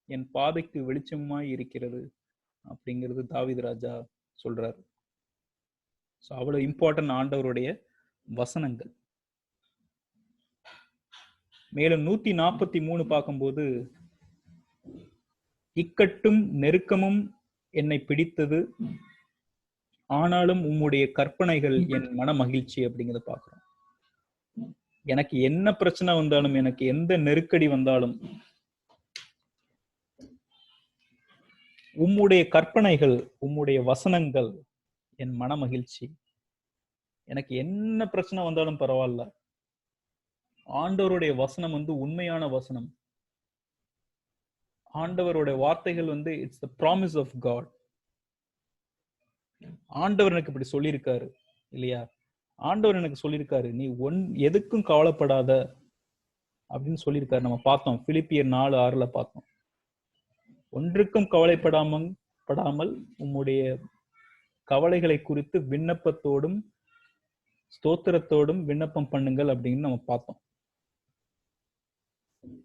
என் பாதைக்கு வெளிச்சமாய் இருக்கிறது அப்படிங்கிறது தாவீது ராஜா சொல்றாரு. ஸோ அவ்வளவு இம்பார்ட்டன்ட் ஆண்டவருடைய வசனங்கள். மேலும் 143 பார்க்கும்போது, இக்கட்டும் நெருக்கமும் என்னை பிடித்தது, ஆனாலும் உம்முடைய கற்பனைகள் என் மன மகிழ்ச்சி அப்படிங்கிறத பார்க்கிறோம். எனக்கு என்ன பிரச்சனை வந்தாலும், எனக்கு எந்த நெருக்கடி வந்தாலும், உம்முடைய கற்பனைகள், உம்முடைய வசனங்கள் என் மன மகிழ்ச்சி. எனக்கு என்ன பிரச்சனை வந்தாலும் பரவாயில்ல, ஆண்டவருடைய வசனம் வந்து உண்மையான வசனம். ஆண்டவருடைய வார்த்தைகள் வந்து it's the promise of God. ஆண்டவர் எனக்கு இப்படி சொல்லியிருக்காரு இல்லையா? ஆண்டவர் எனக்கு சொல்லியிருக்காரு, நீ எதுக்கும் கவலைப்படாத அப்படின்னு சொல்லியிருக்காரு. நம்ம பார்த்தோம், பிலிப்பியர் 4:6 பார்த்தோம். ஒன்றுக்கும் கவலைப்படாமல் உம்முடைய கவலைகளை குறித்து விண்ணப்பத்தோடும் ஸ்தோத்திரத்தோடும் விண்ணப்பம் பண்ணுங்கள் அப்படின்னு நம்ம பார்த்தோம்.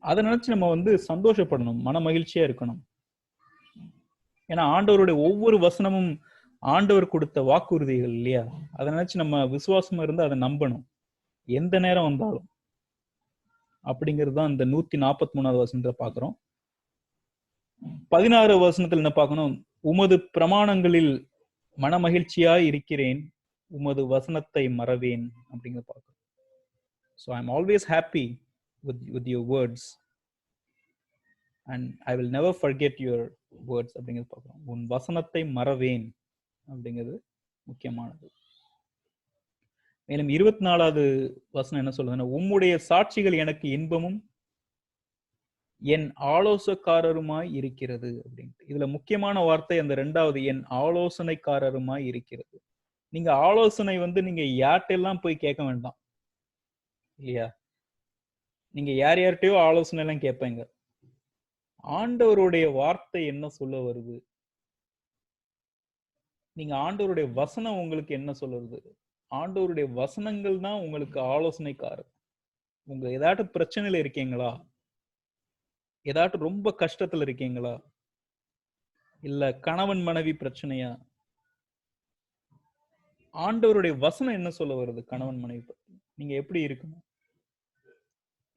அதை நினைச்சு நம்ம வந்து சந்தோஷப்படணும், மன மகிழ்ச்சியா இருக்கணும். ஏன்னா ஆண்டவருடைய ஒவ்வொரு வசனமும் ஆண்டவர் கொடுத்த வாக்குறுதிகள் இல்லையா? அதை நினைச்சு நம்ம விசுவாசமா இருந்து அதை நம்பணும் எந்த நேரம் வந்தாலும். அப்படிங்கிறது தான் இந்த 143வது வசனத்தை பார்க்கிறோம். 16 வசனத்துல என்ன பார்க்கணும்? உமது பிரமாணங்களில் மன மகிழ்ச்சியாய் இருக்கிறேன், உமது வசனத்தை மறவேன் அப்படிங்கிற பார்க்கிறோம். So I'm always happy with your words and I will never forget your words அப்படிங்கிறது பார்க்கிறோம். உன் வசனத்தை மறவேன் அப்படிங்கிறது முக்கியமானது. மேலும் 24வது வசனம் என்ன சொல்லுதுன்னா, உம்முடைய சாட்சிகள் எனக்கு இன்பமும் என் ஆலோசக்காரருமாய் இருக்கிறது அப்படின்ட்டு. இதுல முக்கியமான வார்த்தை அந்த 2வது, என் ஆலோசனைக்காரருமாய் இருக்கிறது. நீங்க ஆலோசனை வந்து நீங்க யார்கிட்டெல்லாம் போய் கேட்க வேண்டாம் இல்லையா? நீங்க யார்கிட்டயோ ஆலோசனை எல்லாம் கேட்பீங்க. ஆண்டவருடைய வார்த்தை என்ன சொல்ல வருது, நீங்க ஆண்டவருடைய வசனம் உங்களுக்கு என்ன சொல்லுறது, ஆண்டவருடைய வசனங்கள் தான் உங்களுக்கு ஆலோசனைக்காரர். உங்க ஏதாட்டும் பிரச்சனையில இருக்கீங்களா, ஏதாட்டும் ரொம்ப கஷ்டத்துல இருக்கீங்களா, இல்ல கணவன் மனைவி பிரச்சனையா, ஆண்டவருடைய வசனம் என்ன சொல்ல வருது கணவன் மனைவி பத்தி, நீங்க எப்படி இருக்கணும்.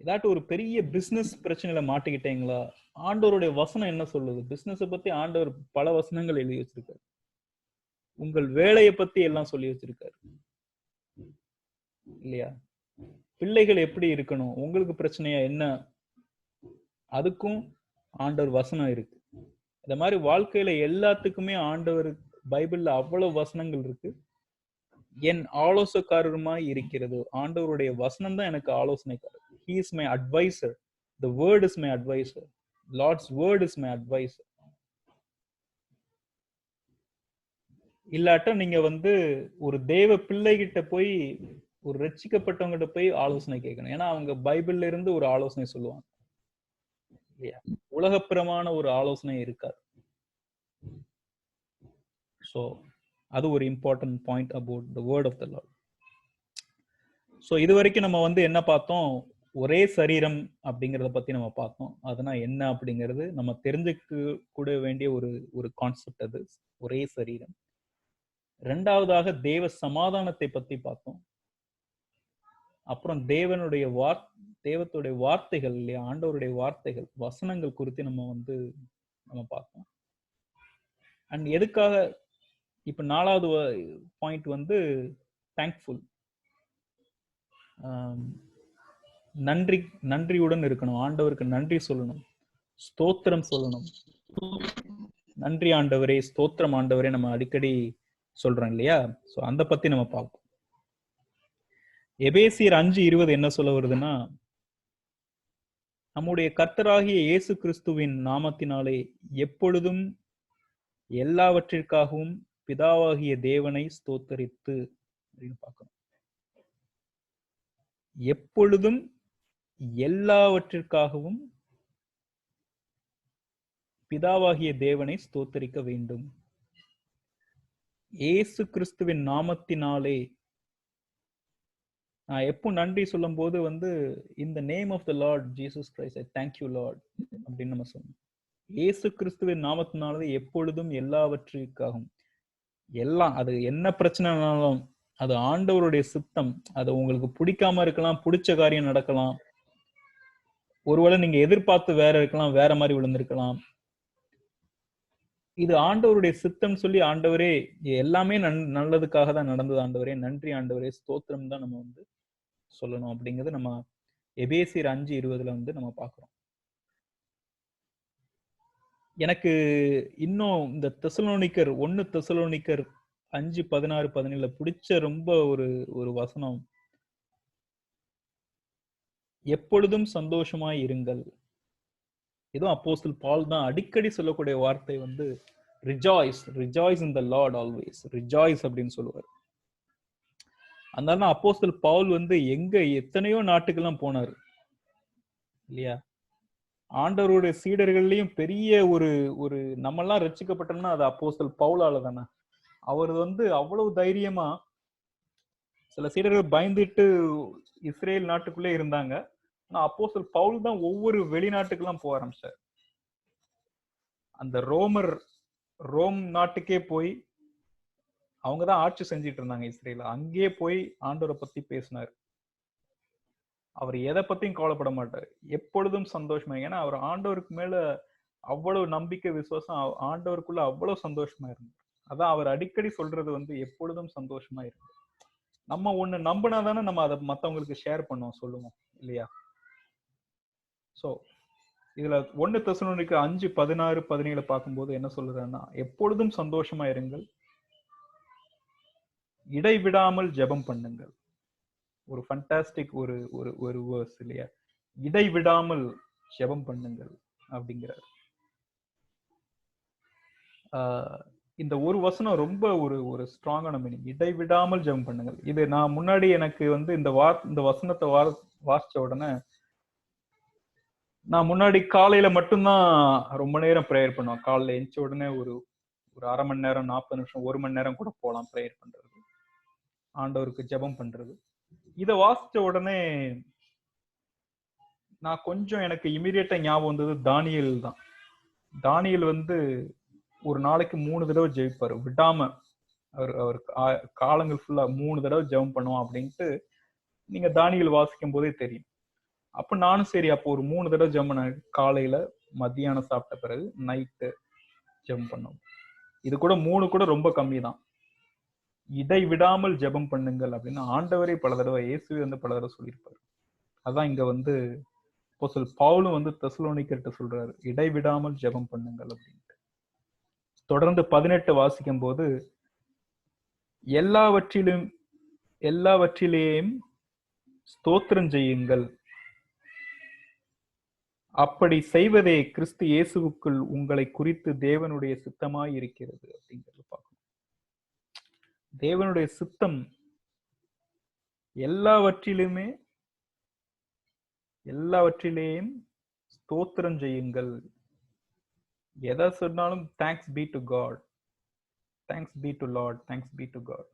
ஏதாட்டும் ஒரு பெரிய பிசினஸ் பிரச்சனையில மாட்டிக்கிட்டீங்களா, ஆண்டவருடைய வசனம் என்ன சொல்லுது. பிசினஸ் பத்தி ஆண்டவர் பல வசனங்கள் எழுதி வச்சிருக்காரு. உங்கள் வேலையை பத்தி எல்லாம் சொல்லி வச்சிருக்காரு இல்லையா? பிள்ளைகள் எப்படி இருக்கணும், உங்களுக்கு பிரச்சனையா என்ன, அதுக்கும் ஆண்டவர் வசனம் இருக்கு. இந்த மாதிரி வாழ்க்கையில எல்லாத்துக்குமே ஆண்டவர் பைபிள்ல அவ்வளவு வசனங்கள் இருக்கு. என் ஆலோசனைக்காரருமாய் இருக்கிறது. ஆண்டவருடைய வசனம் தான் எனக்கு ஆலோசனைக்காரர். He is my advisor. The word is my advisor. Lord's word is my advisor. இல்லாட்ட நீங்க வந்து ஒரு தேவ பிள்ளைகிட்ட போய், ஒரு ரட்சிக்கப்பட்டவங்கிட்ட போய் ஆலோசனை கேட்கணும். ஏன்னா அவங்க பைபிள்ல இருந்து ஒரு ஆலோசனை சொல்லுவாங்க இல்லையா? உலகப்பிரமான ஒரு ஆலோசனை இருக்காது. சோ அது ஒரு important point about the word of the Lord. So இது வரைக்கும் நம்ம வந்து என்ன பார்த்தோம், ஒரே சரீரம் அப்படிங்கிறத பத்தி நம்ம பார்த்தோம். அதனால் என்ன அப்படிங்கிறது நம்ம தெரிஞ்சுக்க கூட வேண்டிய ஒரு கான்செப்ட் அது, ஒரே சரீரம். 2வதாக தேவ சமாதானத்தை பத்தி பார்த்தோம். அப்புறம் தேவத்துடைய வார்த்தைகள் இல்லையா, ஆண்டவருடைய வார்த்தைகள், வசனங்கள் குறித்து நம்ம பார்த்தோம். அண்ட் எதுக்காக இப்ப 4வது பாயிண்ட் வந்து தேங்க்ஃபுல், நன்றியுடன் இருக்கணும். ஆண்டவருக்கு நன்றி சொல்லணும், ஸ்தோத்திரம் சொல்லணும். நன்றி ஆண்டவரே, ஸ்தோத்திரம் ஆண்டவரே நம்ம அடிக்கடி சொல்றோம் இல்லையா? சோ அந்த பத்தி நம்ம பார்ப்போம். எபேசியர் 5:20 என்ன சொல்ல வருதுன்னா, நம்முடைய கர்த்தராகிய இயேசு கிறிஸ்துவின் நாமத்தினாலே எப்பொழுதும் எல்லாவற்றிற்காகவும் பிதாவாகிய தேவனை ஸ்தோத்தரித்து அப்படின்னு பார்க்கணும். எப்பொழுதும் எல்லாவற்றிற்காகவும் பிதாவாகிய தேவனை ஸ்தோத்தரிக்க வேண்டும். இயேசு கிறிஸ்துவின் நாமத்தினாலே நான் எப்போ நன்றி சொல்லும் போது in the name of the Lord Jesus Christ I thank you Lord அப்படின்னு நம்ம சொன்னோம். இயேசு கிறிஸ்துவின் நாமத்தினாலே எப்பொழுதும் எல்லாவற்றிற்காகவும், எல்லாம் அது என்ன பிரச்சனைனாலும் அது ஆண்டவருடைய சித்தம். அது உங்களுக்கு பிடிக்காம இருக்கலாம், பிடிச்ச காரியம் நடக்கலாம், ஒருவேளை நீங்க எதிர்பார்த்து வேற இருக்கலாம், வேற மாதிரி விழுந்திருக்கலாம். இது ஆண்டவருடைய சித்தம் சொல்லி, ஆண்டவரே எல்லாமே நல்லதுக்காக தான் நடந்தது, ஆண்டவரே நன்றி ஆண்டவரே ஸ்தோத்திரம் தான் நம்ம சொல்லணும் அப்படிங்கிறது நம்ம எபேசியர் 5:20 நம்ம பார்க்கிறோம். எனக்கு இன்னும் இந்த 1 தெசலோனிக்கர் 5:16-17 பிடிச்ச ரொம்ப ஒரு ஒரு வசனம். எப்பொழுதும் சந்தோஷமாய் இருங்கள். இதுவும் அப்போஸ்தலன் பவுல் தான் அடிக்கடி சொல்லக்கூடிய வார்த்தை வந்து ரிஜாய்ஸ் இன் த லார்ட் ஆல்வேஸ், ரிஜாய்ஸ் அப்படின்னு சொல்லுவார். அதனால அப்போஸ்தலன் பவுல் வந்து எங்க எத்தனையோ நாட்டுக்கெல்லாம் போனாரு இல்லையா? ஆண்டவருடைய சீடர்கள்லயும் பெரிய ஒரு ஒரு நம்மெல்லாம் ரட்சிக்கப்பட்டோம்னா அது அப்போஸ்தலன் பவுலால தானே. அவர் வந்து அவ்வளவு தைரியமா, சில சீடர்கள் பயந்துட்டு இஸ்ரேல் நாட்டுக்குள்ளே இருந்தாங்க. ஆனா அப்போஸ்தலன் பவுல் தான் ஒவ்வொரு வெளிநாட்டுக்கெல்லாம் போக ஆரம்பிச்சார். அந்த ரோம் நாட்டுக்கே போய் அவங்கதான் ஆட்சி செஞ்சிட்டு இருந்தாங்க இஸ்ரேல். அங்கேயே போய் ஆண்டவரை பத்தி பேசினார். அவர் எதை பத்தியும் கவலைப்பட மாட்டார், எப்பொழுதும் சந்தோஷமா. ஏன்னா அவர் ஆண்டவருக்கு மேல அவ்வளவு நம்பிக்கை, விசுவாசம், ஆண்டவருக்குள்ள அவ்வளவு சந்தோஷமா இருந்தார். அதான் அவர் அடிக்கடி சொல்றது வந்து எப்பொழுதும் சந்தோஷமா இருக்கு. நம்ம ஒண்ணு நம்பினா தானே நம்ம அதை மத்தவங்களுக்கு ஷேர் பண்ணுவோம், சொல்லுவோம் இல்லையா? சோ இதுல 1 தெசலோனிக்கேயர் 5:16-17 பார்க்கும்போது என்ன சொல்றேன்னா, எப்பொழுதும் சந்தோஷமா இருங்கள், இடைவிடாமல் ஜெபம் பண்ணுங்கள். ஒரு ஃபண்டாஸ்டிக் ஒரு ஒரு ஒரு வேர்ஸ் இல்லையா? இடைவிடாமல் ஜெபம் பண்ணுங்கள் அப்படிங்கிறார். இந்த ஒரு வசனம் ரொம்ப ஒரு ஒரு ஸ்ட்ராங்கான மீனிங். இடைவிடாமல் ஜெபம் பண்ணுங்கள். இது நான் முன்னாடி எனக்கு வந்து இந்த வசனத்தை வாசிச்ச உடனே, நான் முன்னாடி காலையில மட்டும்தான் ரொம்ப நேரம் ப்ரேயர் பண்ணுவேன். காலையில எந்திச்ச உடனே ஒரு ஒரு 1/2 மணி நேரம், 40 நிமிஷம், 1 மணி நேரம் கூட போலாம் ப்ரேயர் பண்றது, ஆண்டவருக்கு ஜெபம் பண்றது. இத வாசிச்ச உடனே நான் கொஞ்சம் எனக்கு இமீடியட்டா ஞாபகம் வந்தது தானியேல் தான். தானியேல் வந்து ஒரு நாளைக்கு 3 தடவை ஜெபிப்பாரு விடாம. அவர் காலங்கள் ஃபுல்லா 3 தடவை ஜெபம் பண்ணுவோம் அப்படின்ட்டு நீங்க தானியேல் வாசிக்கும் போதே தெரியும். அப்ப நானும் சரி, அப்போ ஒரு 3 தடவை ஜெபம் பண்ண, காலையில, மத்தியானம் சாப்பிட்ட பிறகு, நைட்டு ஜெபம் பண்ணுவோம். இது கூட 3 கூட ரொம்ப கம்மி தான். இடைவிடாமல் ஜெபம் பண்ணுங்கள் அப்படின்னு ஆண்டவரே பல தடவை, இயேசுவே வந்து பல தடவை சொல்லியிருப்பாரு. அதான் இங்க வந்து அப்போஸ்தலன் பவுலும் வந்து தெசலோனிக்கேயர்ட்ட சொல்றாரு, இடைவிடாமல் ஜெபம் பண்ணுங்கள் அப்படின்ட்டு. தொடர்ந்து 18 வாசிக்கும் போது, எல்லாவற்றிலேயும் ஸ்தோத்திரம் செய்யுங்கள், அப்படி செய்வதே கிறிஸ்து இயேசுவுக்குள் உங்களை குறித்து தேவனுடைய சித்தமாய் இருக்கிறது அப்படிங்கிறது பார்க்கணும். தேவனுடைய சித்தம் எல்லாவற்றிலேயும் ஸ்தோத்திரம் செய்யுங்கள். எதை சொன்னாலும் thanks be to God, thanks be to Lord, thanks be to God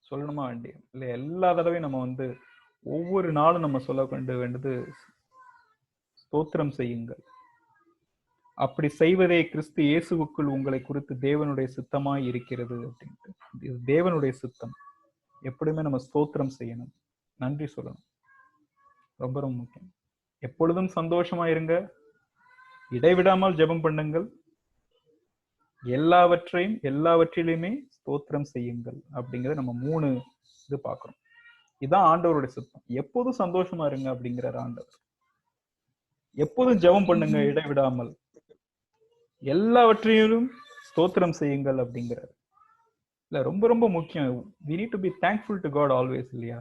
சொல்லணுமா வேண்டிய இல்லை? எல்லா தடவையும் நம்ம வந்து ஒவ்வொரு நாளும் நம்ம சொல்ல வேண்டியது ஸ்தோத்திரம் செய்யுங்கள், அப்படி செய்வதே கிறிஸ்து இயேசுவுக்குள் உங்களை குறித்து தேவனுடைய சித்தமாய் இருக்கிறது அப்படின்ட்டு. இது தேவனுடைய சித்தம். எப்படியுமே நம்ம ஸ்தோத்திரம் செய்யணும், நன்றி சொல்லணும், ரொம்ப ரொம்ப முக்கியம். எப்பொழுதும் சந்தோஷமா இருங்க, இடைவிடாமல் ஜெபம் பண்ணுங்கள், எல்லாவற்றிலுமே ஸ்தோத்திரம் செய்யுங்கள் அப்படிங்கறத நம்ம 3 இது பார்க்கிறோம். இதுதான் ஆண்டவருடைய சித்தம். எப்போதும் சந்தோஷமா இருங்க அப்படிங்கிறார் ஆண்டவர். எப்போதும் ஜெபம் பண்ணுங்க இடைவிடாமல், எல்லாவற்றையும் ஸ்தோத்திரம் செய்யுங்கள் அப்படிங்கிறார். இல்ல, ரொம்ப ரொம்ப முக்கியம். we need to be thankful to God always இல்லையா?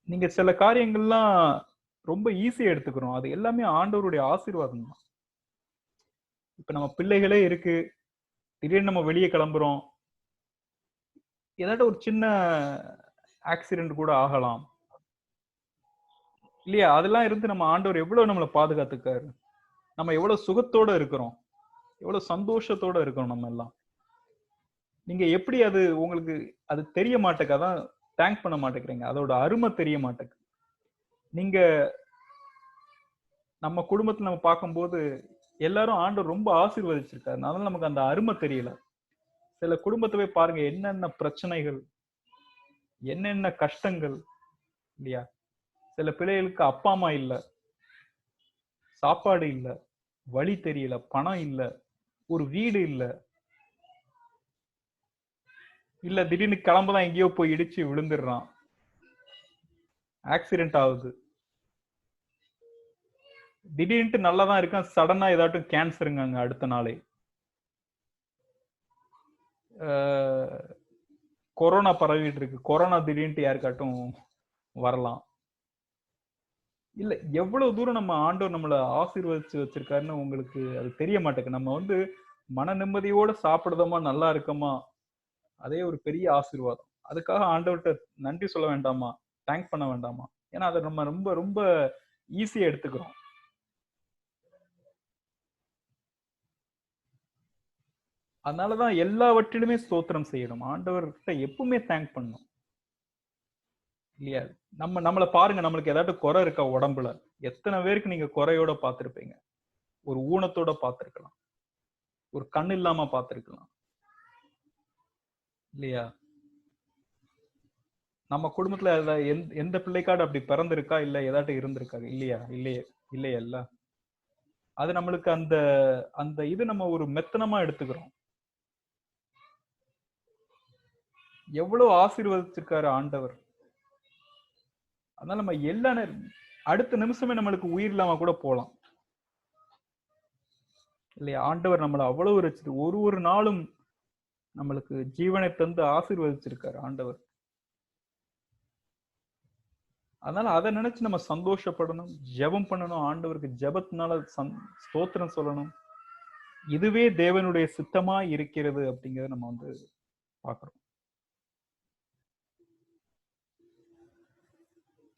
நீங்க சில காரியங்கள்லாம் ரொம்ப ஈஸியா எடுத்துக்கிறோம், அது எல்லாமே ஆண்டவருடைய ஆசீர்வாதம் தான். இப்ப நம்ம பிள்ளைகளே இருக்கு, திடீர்னு நம்ம வெளியே கிளம்புறோம், ஏதாட்டும் ஒரு சின்ன ஆக்சிடென்ட் கூட ஆகலாம் இல்லையா? அதெல்லாம் இருந்து நம்ம ஆண்டவர் எவ்வளவு நம்மளை பாதுகாத்துக்காரு, நம்ம எவ்வளவு சுகத்தோட இருக்கிறோம், எவ்வளவு சந்தோஷத்தோட இருக்கிறோம் நம்ம எல்லாம். நீங்க எப்படி அது உங்களுக்கு அது தெரிய மாட்டேங்க, அதான் தேங்க் பண்ண மாட்டேங்கிறீங்க, அதோட அருமை தெரிய மாட்டேங்க. நீங்க நம்ம குடும்பத்துல நம்ம பார்க்கும்போது எல்லாரும் ஆண்டவர் ரொம்ப ஆசீர்வதிச்சிருக்காரு, அதனால நமக்கு அந்த அருமை தெரியல. சில குடும்பத்தை போய் பாருங்க, என்னென்ன பிரச்சனைகள், என்னென்ன கஷ்டங்கள் இல்லையா? சில பிள்ளைகளுக்கு அப்பா அம்மா இல்ல, சாப்பாடு இல்ல, வழி தெரியல, பணம் இல்ல, ஒரு வீடு இல்ல, இல்ல திடீர்னு கிளம்பதான் எங்கேயோ போய் இடிச்சு விழுந்துடுறான், ஆக்சிடென்ட் ஆகுது, திடீர்னு நல்லாதான் இருக்கான், சடனா ஏதாட்டும் கேன்சருங்க அடுத்த நாளே. கொரோனா பரவிட்டு இருக்கு. கொரோனா திடீர்னு யாருக்காட்டும் வரலாம். இல்ல எவ்வளவு தூரம் நம்ம ஆண்டவர் நம்மளை ஆசீர்வதிச்சு வச்சிருக்காருன்னு உங்களுக்கு அது தெரிய மாட்டேங்குது. நம்ம வந்து மன நிம்மதியோட சாப்பிடுறோமா, நல்லா இருக்கோமா, அதே ஒரு பெரிய ஆசீர்வாதம். அதுக்காக ஆண்டவர்கிட்ட நன்றி சொல்ல வேண்டாமா, தேங்க் பண்ண வேண்டாமா? ஏன்னா அதை நம்ம ரொம்ப ரொம்ப ஈஸியா எடுத்துக்கிறோம். அதனாலதான் எல்லாவற்றிலுமே ஸ்தோத்திரம் செய்யணும். ஆண்டவர்கிட்ட எப்பவுமே தேங்க் பண்ணணும் இல்லையா? நம்மளை பாருங்க, நம்மளுக்கு ஏதாட்டு குறை இருக்கா உடம்புல? எத்தனை பேருக்கு நீங்க குறையோட பார்த்திருப்பீங்க? ஒரு ஊனத்தோட பார்த்திருக்கலாம், ஒரு கண் இல்லாம பார்த்திருக்கலாம் இல்லையா? நம்ம குடும்பத்துல எந்த பிள்ளைக்காடு அப்படி பிறந்திருக்கா, இல்ல ஏதாட்டு இருந்திருக்கா? இல்லையா? இல்லையா இல்ல. அது நம்மளுக்கு அந்த அந்த இது நம்ம ஒரு மெத்தனமா எடுத்துக்கிறோம். எவ்வளவு ஆசீர்வதிச்சிருக்காரு ஆண்டவர். அதனால நம்ம எல்லா அடுத்த நிமிஷமே நம்மளுக்கு உயிர் இல்லாம கூட போலாம் இல்லையா? ஆண்டவர் நம்மளை அவ்வளவு ரசித்து ஒரு நாளும் நம்மளுக்கு ஜீவனை தந்து ஆசீர்வதிச்சிருக்காரு ஆண்டவர். அதனால அதை நினைச்சு நம்ம சந்தோஷப்படணும், ஜெபம் பண்ணணும், ஆண்டவருக்கு ஜெபத்தினால ஸ்தோத்திரம் சொல்லணும். இதுவே தேவனுடைய சித்தமா இருக்கிறது அப்படிங்கறத நம்ம வந்து பாக்குறோம்.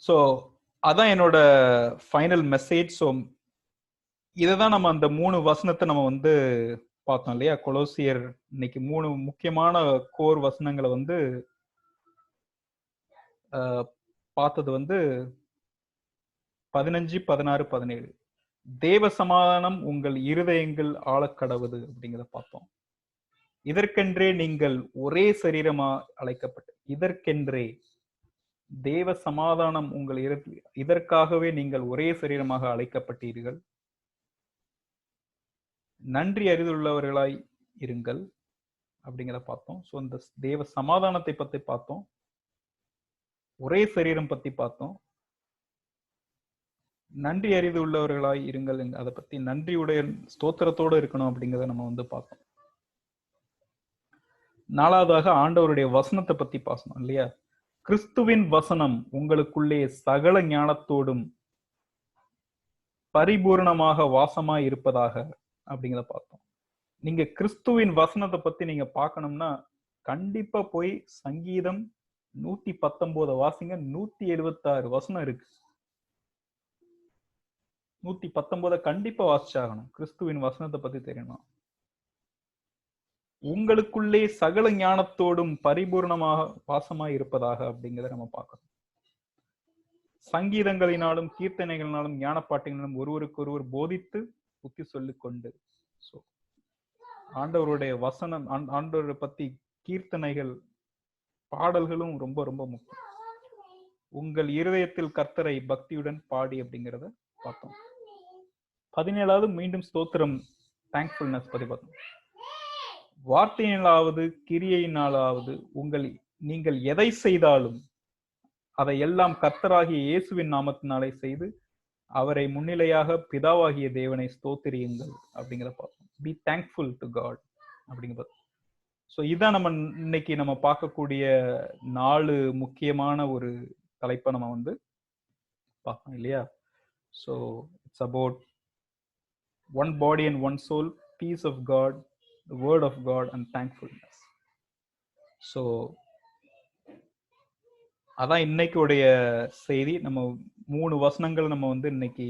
ஸோ அதான் என்னோட ஃபைனல் மெசேஜ். ஸோ இதைதான் நம்ம அந்த 3 வசனத்தை நம்ம வந்து பார்த்தோம் இல்லையா? கொலோசியர் இன்னைக்கு 3 முக்கியமான கோர் வசனங்களை வந்து பார்த்தது வந்து 15, 16, 17. தேவ சமாதானம் உங்கள் இருதயங்கள் ஆழக்கடவுது அப்படிங்கிறத பார்த்தோம். இதற்கென்றே நீங்கள் ஒரே சரீரமா அழைக்கப்பட்டு, இதற்கென்றே தேவ சமாதானம் உங்கள் இதற்காகவே நீங்கள் ஒரே சரீரமாக அழைக்கப்பட்டீர்கள். நன்றி அறிந்துள்ளவர்களாய் இருங்கள் அப்படிங்கிறத பார்த்தோம். ஸோ இந்த தேவ சமாதானத்தை பத்தி பார்த்தோம், ஒரே சரீரம் பத்தி பார்த்தோம், நன்றி அறிந்து உள்ளவர்களாய் இருங்கள், அதை பத்தி நன்றியுடைய ஸ்தோத்திரத்தோடு இருக்கணும் அப்படிங்கிறத நம்ம வந்து பார்த்தோம். 4வதாக ஆண்டவருடைய வசனத்தை பத்தி பேசணும் இல்லையா? கிறிஸ்துவின் வசனம் உங்களுக்குள்ளே சகல ஞானத்தோடும் பரிபூர்ணமாக வாசமாய் இருப்பதாக அப்படிங்கிறத பார்த்தோம். நீங்க கிறிஸ்துவின் வசனத்தை பத்தி நீங்க பார்க்கணும்னா கண்டிப்பா போய் சங்கீதம் 119 வாசிங்க. 176 வசனம் இருக்கு. 119 கண்டிப்பா வாசிச்சாகணும். கிறிஸ்துவின் வசனத்தை பத்தி தெரியணும். உங்களுக்குள்ளே சகல ஞானத்தோடும் பரிபூர்ணமாக வாசமாய் இருப்பதாக அப்படிங்கிறத நம்ம பார்க்கணும். சங்கீதங்களினாலும் கீர்த்தனைகளினாலும் ஞானப்பாட்டுகளினாலும் ஒருவருக்கு ஒருவர் போதித்து புத்தி சொல்லிக் கொண்டு. ஸோ ஆண்டவருடைய வசனம், ஆண்டவரை பத்தி கீர்த்தனைகள், பாடல்களும் ரொம்ப ரொம்ப முக்கியம். உங்கள் இருதயத்தில் கர்த்தரை பக்தியுடன் பாடி அப்படிங்கிறத பார்த்தோம். 17வது மீண்டும் ஸ்தோத்திரம், தேங்க்ஃபுல்னஸ் பத்தி பார்த்தோம். வார்த்தையினாலாவது கிரியையினாலாவது நீங்கள் எதை செய்தாலும் அதை எல்லாம் கர்த்தராகிய இயேசுவின் நாமத்தினாலே செய்து அவரை முன்னிலையாக பிதாவாகிய தேவனை ஸ்தோத்திரியுங்கள் அப்படிங்கிறத பார்த்தோம். பி தேங்க்ஃபுல் டு காட் அப்படிங்கிறது. ஸோ இதான் நம்ம இன்னைக்கு நம்ம பார்க்கக்கூடிய 4 முக்கியமான ஒரு தலைப்பை நம்ம வந்து பார்க்கணும் இல்லையா? So it's about one body and one soul, peace of God, the word of God and thankfulness. So அதான் இன்னைக்குடைய செய்தி. நம்ம 3 வசனங்கள் நம்ம வந்து இன்னைக்கு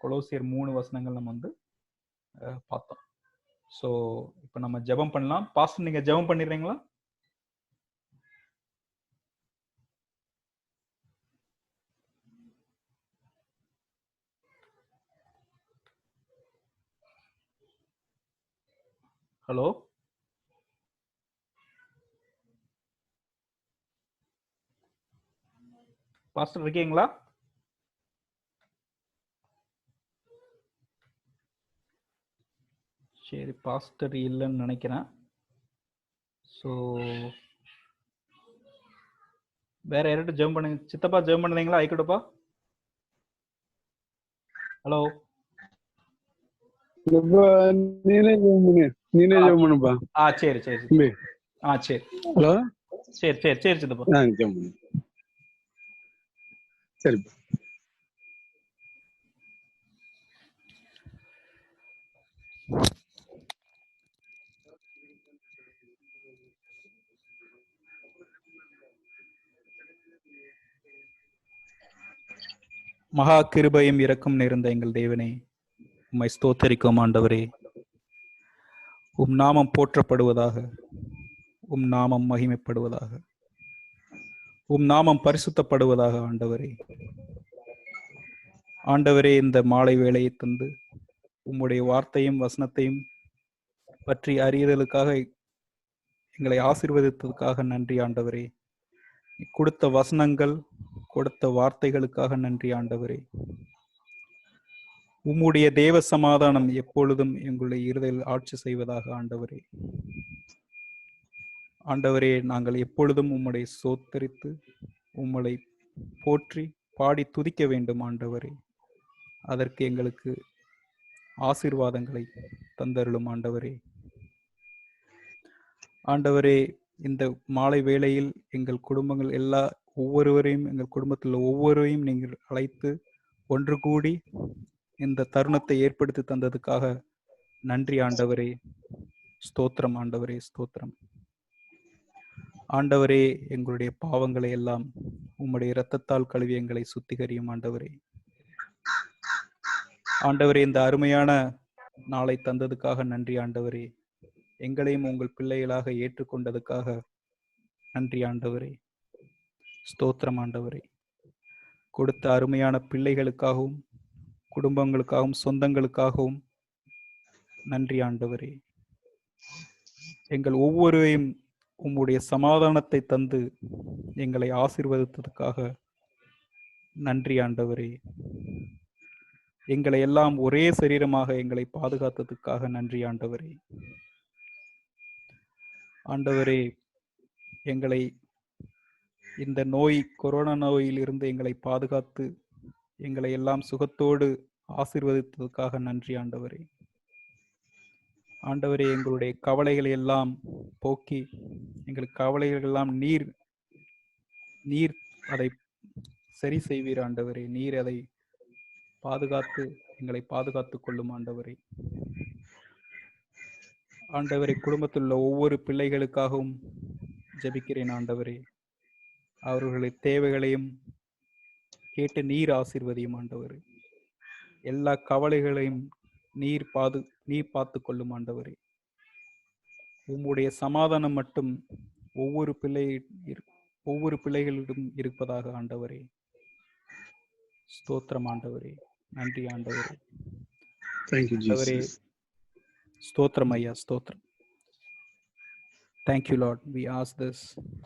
கொலோசியர் 3 வசனங்கள் நம்ம வந்து பார்த்தோம். ஸோ இப்போ நம்ம ஜெபம் பண்ணலாம். பாஸ்டர் நீங்க ஜெபம் பண்ணிடுறீங்களா? ஹலோ, பாஸ்டர் இருக்கீங்களா? சரி, பாஸ்டர் இல்லைன்னு நினைக்கிறேன். ஸோ வேற யார்கிட்ட ஜெபம் பண்ணுங்க. சித்தப்பா ஜெபம் பண்ணுறீங்களா? ஐக்கிட்டப்பா. ஹலோ, நீனே ஜெபம் பண்ணுப்பா. சரி சரி. சரி ஹலோ சரி சரி சரி சித்தப்பா. ஜெபம் பண்ணுங்க. சரி மகா கிருபையும் இரக்கம் நிறைந்த எங்கள் தேவனே, உம்மை ஸ்தோத்தரிக்கும் ஆண்டவரே. உம் நாமம் போற்றப்படுவதாக, உம் நாமம் மகிமைப்படுவதாக, உம் நாமம் பரிசுத்தப்படுவதாக ஆண்டவரே. ஆண்டவரே, இந்த மாலை வேளையை தந்து உம்முடைய வார்த்தையும் வசனத்தையும் பற்றி அறியதலுக்காக எங்களை ஆசீர்வதித்ததுக்காக நன்றி ஆண்டவரே. கொடுத்த வசனங்கள், கொடுத்த வார்த்தைகளுக்காக நன்றி ஆண்டவரே. உம்முடைய தேவ சமாதானம் எப்பொழுதும் எங்களுடைய இருதயில் ஆட்சி செய்வதாக ஆண்டவரே. ஆண்டவரே, நாங்கள் எப்பொழுதும் உம்முடைய சோத்தரித்து உம்மை போற்றி பாடி துதிக்க வேண்டும் ஆண்டவரே. அதற்கு எங்களுக்கு ஆசீர்வாதங்களை தந்தருளும் ஆண்டவரே. ஆண்டவரே, இந்த மாலை வேளையில் எங்கள் குடும்பங்கள் ஒவ்வொருவரையும், எங்கள் குடும்பத்தில் ஒவ்வொருவரையும் நீங்கள் அழைத்து ஒன்று கூடி இந்த தருணத்தை ஏற்படுத்தி தந்ததுக்காக நன்றி ஆண்டவரே. ஸ்தோத்திரம் ஆண்டவரே, ஸ்தோத்திரம் ஆண்டவரே. எங்களுடைய பாவங்களை எல்லாம் உம்முடைய இரத்தத்தால் கழுவி எங்களை சுத்திகரியும் ஆண்டவரே. ஆண்டவரே, இந்த அருமையான நாளை தந்ததுக்காக நன்றி ஆண்டவரே. எங்களையும் உங்கள் பிள்ளைகளாக ஏற்றுக்கொண்டதுக்காக நன்றி ஆண்டவரே. ஸ்தோத்திரம் ஆண்டவரே. கொடுத்த அருமையான பிள்ளைகளுக்காகவும் குடும்பங்களுக்காகவும் சொந்தங்களுக்காகவும் நன்றி ஆண்டவரே. எங்கள் ஒவ்வொருவரையும் உம்முடைய சமாதானத்தை தந்து எங்களை ஆசீர்வதித்ததுக்காக நன்றி ஆண்டவரே. எங்களை எல்லாம் ஒரே சரீரமாக எங்களை பாதுகாத்ததுக்காக நன்றி ஆண்டவரே. ஆண்டவரே, எங்களை இந்த கொரோனா நோயில் இருந்து எங்களை பாதுகாத்து எங்களை எல்லாம் சுகத்தோடு ஆசீர்வதித்ததுக்காக நன்றி ஆண்டவரே. ஆண்டவரே, எங்களுடைய கவலைகளை எல்லாம் போக்கி எங்களுக்கு கவலைகள் எல்லாம் நீர் அதை சரி செய்வீர் ஆண்டவரே. நீர் அதை பாதுகாத்து எங்களை பாதுகாத்துக் கொள்ளும் ஆண்டவரே. ஆண்டவரே, குடும்பத்தில் உள்ள ஒவ்வொரு பிள்ளைகளுக்காகவும் ஜெபிக்கிறேன் ஆண்டவரே. அவர்களுடைய தேவைகளையும் கேட்டு நீர் ஆசீர்வதியும் ஆண்டவரே. எல்லா கவலைகளையும் நீர் பார்த்து கொள்ளும் ஆண்டவரே. உம்முடைய சமாதானம் மட்டும் ஒவ்வொரு பிள்ளைகளிடம் இருப்பதாக ஆண்டவரே. ஸ்தோத்திரம் ஆண்டவரே. நன்றி ஆண்டவரே. ஆண்டவரே, ஸ்தோத்திரம் ஐயா, ஸ்தோத்திரம். Thank you, Lord. We ask this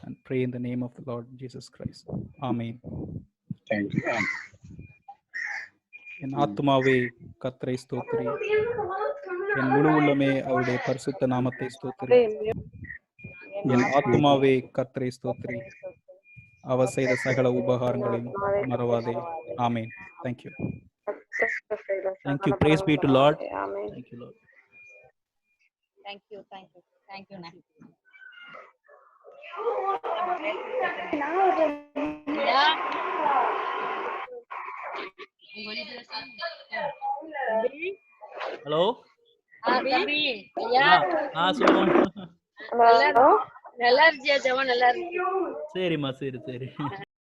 and pray in the name of the Lord Jesus Christ. Amen. Thank you. என் ஆத்துமாவே கர்த்தரை ஸ்தோத்திரி, என் முழு உள்ளமே அவருடைய பரிசுத்த நாமத்தை ஸ்தோத்திரி. என் ஆத்துமாவே கர்த்தரை ஸ்தோத்திரி, அவர் செய்த சகல உபகாரங்களையும் மறவாதே. ஆமென். Thank you. Thank you. Praise be to Lord. Thank you, Lord. Thank you. Hello. சொல்லுங்க. சரிம்மா, சரி.